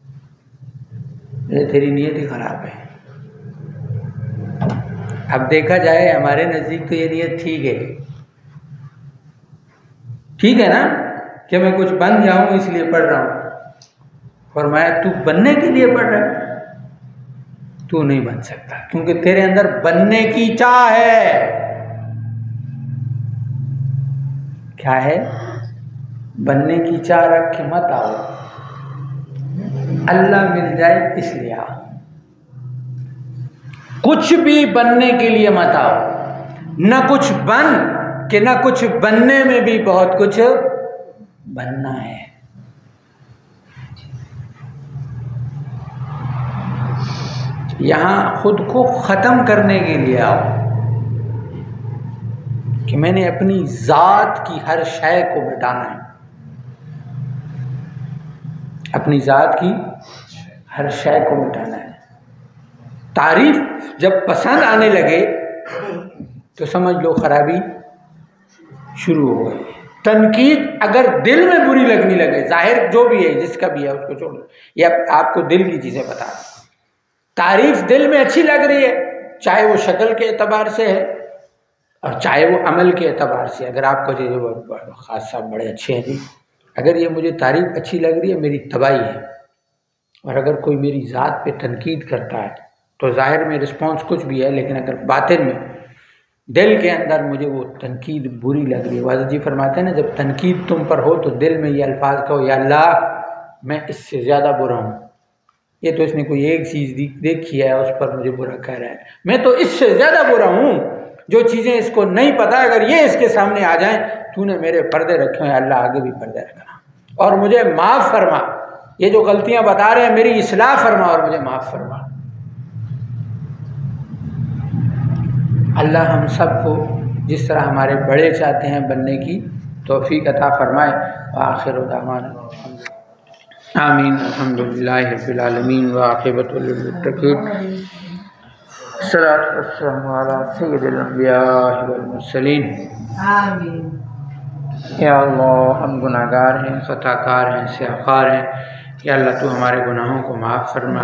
ये तेरी नियत ही खराब है। अब देखा जाए हमारे नज़दीक तो ये नियत ठीक है ना कि मैं कुछ बन जाऊँ इसलिए पढ़ रहा हूँ। फरमाया तू बनने के लिए पढ़ रहा है, तू नहीं बन सकता, क्योंकि तेरे अंदर बनने की चाह है। क्या है? बनने की चाह रख के मत आओ, अल्लाह मिल जाए इसलिए आओ। कुछ भी बनने के लिए मत आओ, न कुछ बन कि न कुछ बनने में भी बहुत कुछ बनना है। यहां खुद को खत्म करने के लिए आओ कि मैंने अपनी जात की हर शय को मिटाना है, अपनी जात की हर शय को मिटाना है। तारीफ जब पसंद आने लगे तो समझ लो खराबी शुरू हो गई। तनकीद अगर दिल में बुरी लगने लगे, जाहिर जो भी है जिसका भी है उसको छोड़ दो, ये आपको दिल की चीज़ें बता रहा। तारीफ दिल में अच्छी लग रही है, चाहे वो शक्ल के एतबार से है और चाहे वो अमल के एतबार से। अगर आपको जो खास साहब बड़े अच्छे हैं जी, अगर ये मुझे तारीफ अच्छी लग रही है मेरी तबाही है, और अगर कोई मेरी ज़ात पे तनकीद करता है तो ज़ाहिर में रिस्पॉन्स कुछ भी है, लेकिन अगर बातिन में दिल के अंदर मुझे वो तनकीद बुरी लग रही है। वाज़ जी फरमाते हैं ना, जब तनकीद तुम पर हो तो दिल में ये अल्फाज कहो, या अल्लाह मैं इससे ज़्यादा बुरा हूँ। ये तो इसने कोई एक चीज़ देखी है उस पर मुझे बुरा कह रहा है, मैं तो इससे ज़्यादा बुरा हूँ। जो चीज़ें इसको नहीं पता, अगर ये इसके सामने आ जाएं, तूने मेरे पर्दे रखे हैं अल्लाह, आगे भी पर्दे रखना और मुझे माफ़ फरमा। ये जो गलतियाँ बता रहे हैं मेरी इस्लाह फरमा और मुझे माफ़ फरमा। अल्लाह हम सबको जिस तरह हमारे बड़े चाहते हैं बनने की तौफीक अता फरमाए। आखिर दावाना आमीन, अल्हम्दुलिल्लाहि रब्बिल आलमीन व आक़िबतुल मुत्तक़ीन। सल्लल्लाहु अलैहि वसल्लम अला सय्यिदिल अंबिया वल मुरसलीन। आमीन। या अल्लाह हम गुनाहगार हैं, ख़ताकार हैं, स्याकार हैं। या अल्लाह तू हमारे गुनाहों को माफ़ फरमा।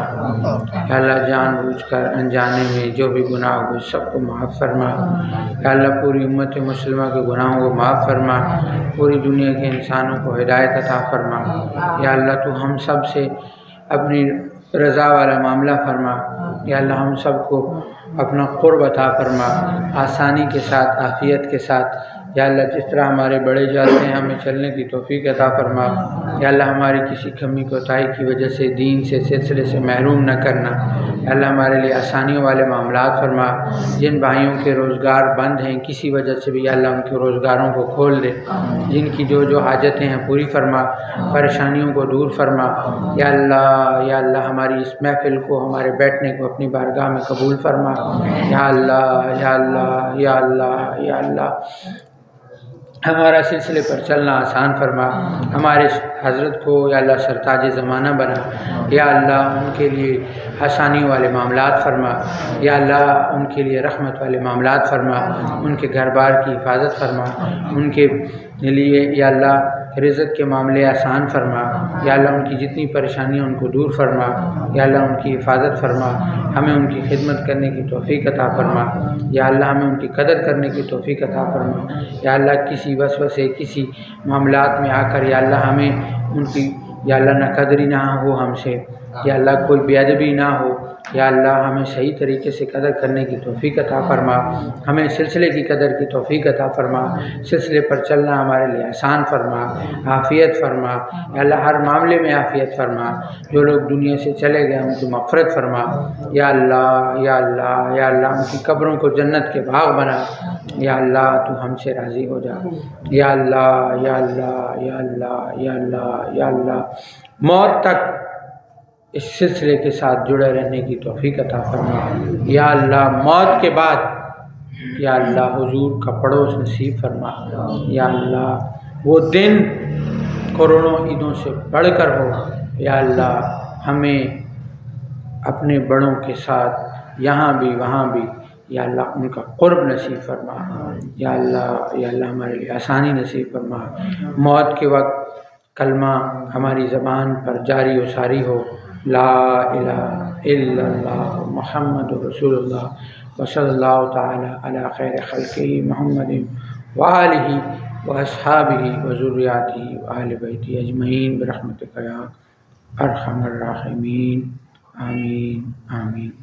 या अल्लाह जानबूझकर अनजाने में जो भी गुनाह हुए सबको माफ़ फरमा। या अल्लाह पूरी उम्मत मुस्लिमा के गुनाहों को माफ़ फरमा, पूरी दुनिया के इंसानों को हिदायत अता फरमा। या अल्लाह तू हम सब से अपनी रज़ा वाला मामला फरमा। या अल्लाह हम सबको अपना क़ुर्ब अता फरमा, आसानी के साथ, आफ़ियत के साथ। या अल्लाह जिस तरह हमारे बड़े जाते हैं हमें चलने की तौफीक अता फरमा। या अल्लाह हमारी किसी कमी कोताही की वजह से दीन से सिलसिले से महरूम न करना। या अल्लाह हमारे लिए आसानियों वाले मामलात फरमा। जिन भाइयों के रोज़गार बंद हैं किसी वजह से भी, या अल्लाह उनके रोज़गारों को खोल दे। जिनकी जो जो हाजतें हैं पूरी फरमा, परेशानियों को दूर फरमा। या अल्लाह हमारी इस महफ़िल को, हमारे बैठने को अपनी बारगाह में कबूल फरमा। या अल्लाह या अल्लाह या अल्लाह या अल्लाह हमारा सिलसिले पर चलना आसान फरमा। हमारे हज़रत को या अल्लाह सरताज ज़माना बना। या अल्लाह उनके लिए आसानियों वाले मामलात फरमा। या अल्लाह उनके लिए रहमत वाले मामलात फरमा, उनके घर बार की हिफाजत फरमा, उनके लिए या अल्लाह रिज़्क़ के मामले आसान फरमा। या अल्लाह उनकी जितनी परेशानियाँ उनको दूर फरमा। या अल्लाह उनकी हिफाजत फरमा, हमें उनकी खिदमत करने की तौफीक अता फरमा। या अल्लाह हमें उनकी कदर करने की तौफीक अता फरमा। या अल्लाह किसी वसवसे किसी मामलात में आकर या अल्लाह हमें उनकी या अल्लाह ना कदरी ना हो हमसे, या अल्लाह कोई बेअदबी ना हो। या अल्लाह हमें सही तरीके से कदर करने की तौफीक अता फरमा, हमें सिलसिले की कदर की तौफीक अता फरमा, सिलसिले पर चलना हमारे लिए आसान फरमा, आफ़ियत फरमा। या अल्लाह हर मामले में आफ़ियत फरमा, जो लोग दुनिया से चले गए उनको मग़फ़िरत फरमा। या अल्लाह या अल्लाह या अल्लाह उनकी कब्रों को जन्नत के बाग़ बना। या अल्लाह तू हमसे राज़ी हो जा। या अल्लाह या अल्लाह या अल्लाह या अल्लाह या अल्लाह मौत तक इस सिलसिले के साथ जुड़े रहने की तौफीक अता फरमा। या अल्लाह मौत के बाद या अल्लाह हुजूर का पड़ोस नसीब फरमा। या अल्लाह वो दिन करोड़ों ईदों से बढ़कर हो। या अल्लाह हमें अपने बड़ों के साथ यहाँ भी वहाँ भी या अल्लाह उनका क़ुर्ब नसीब फरमा। या अल्लाह हमारे लिए आसानी नसीब फरमा। मौत के वक्त कलमा हमारी ज़बान पर जारी व सारी हो, ला इलाहा इल्लल्लाह मुहम्मदुर रसूलुल्लाह व सल्लल्लाहु तआला अला खैर खल्क़िही मुहम्मदिन व आलिही व अस्हाबिही व ज़ुर्रिय्यतिही व अहलि बैतिही अजमईन बिरहमतिका या अरहमर राहिमीन। आमीन आमीन।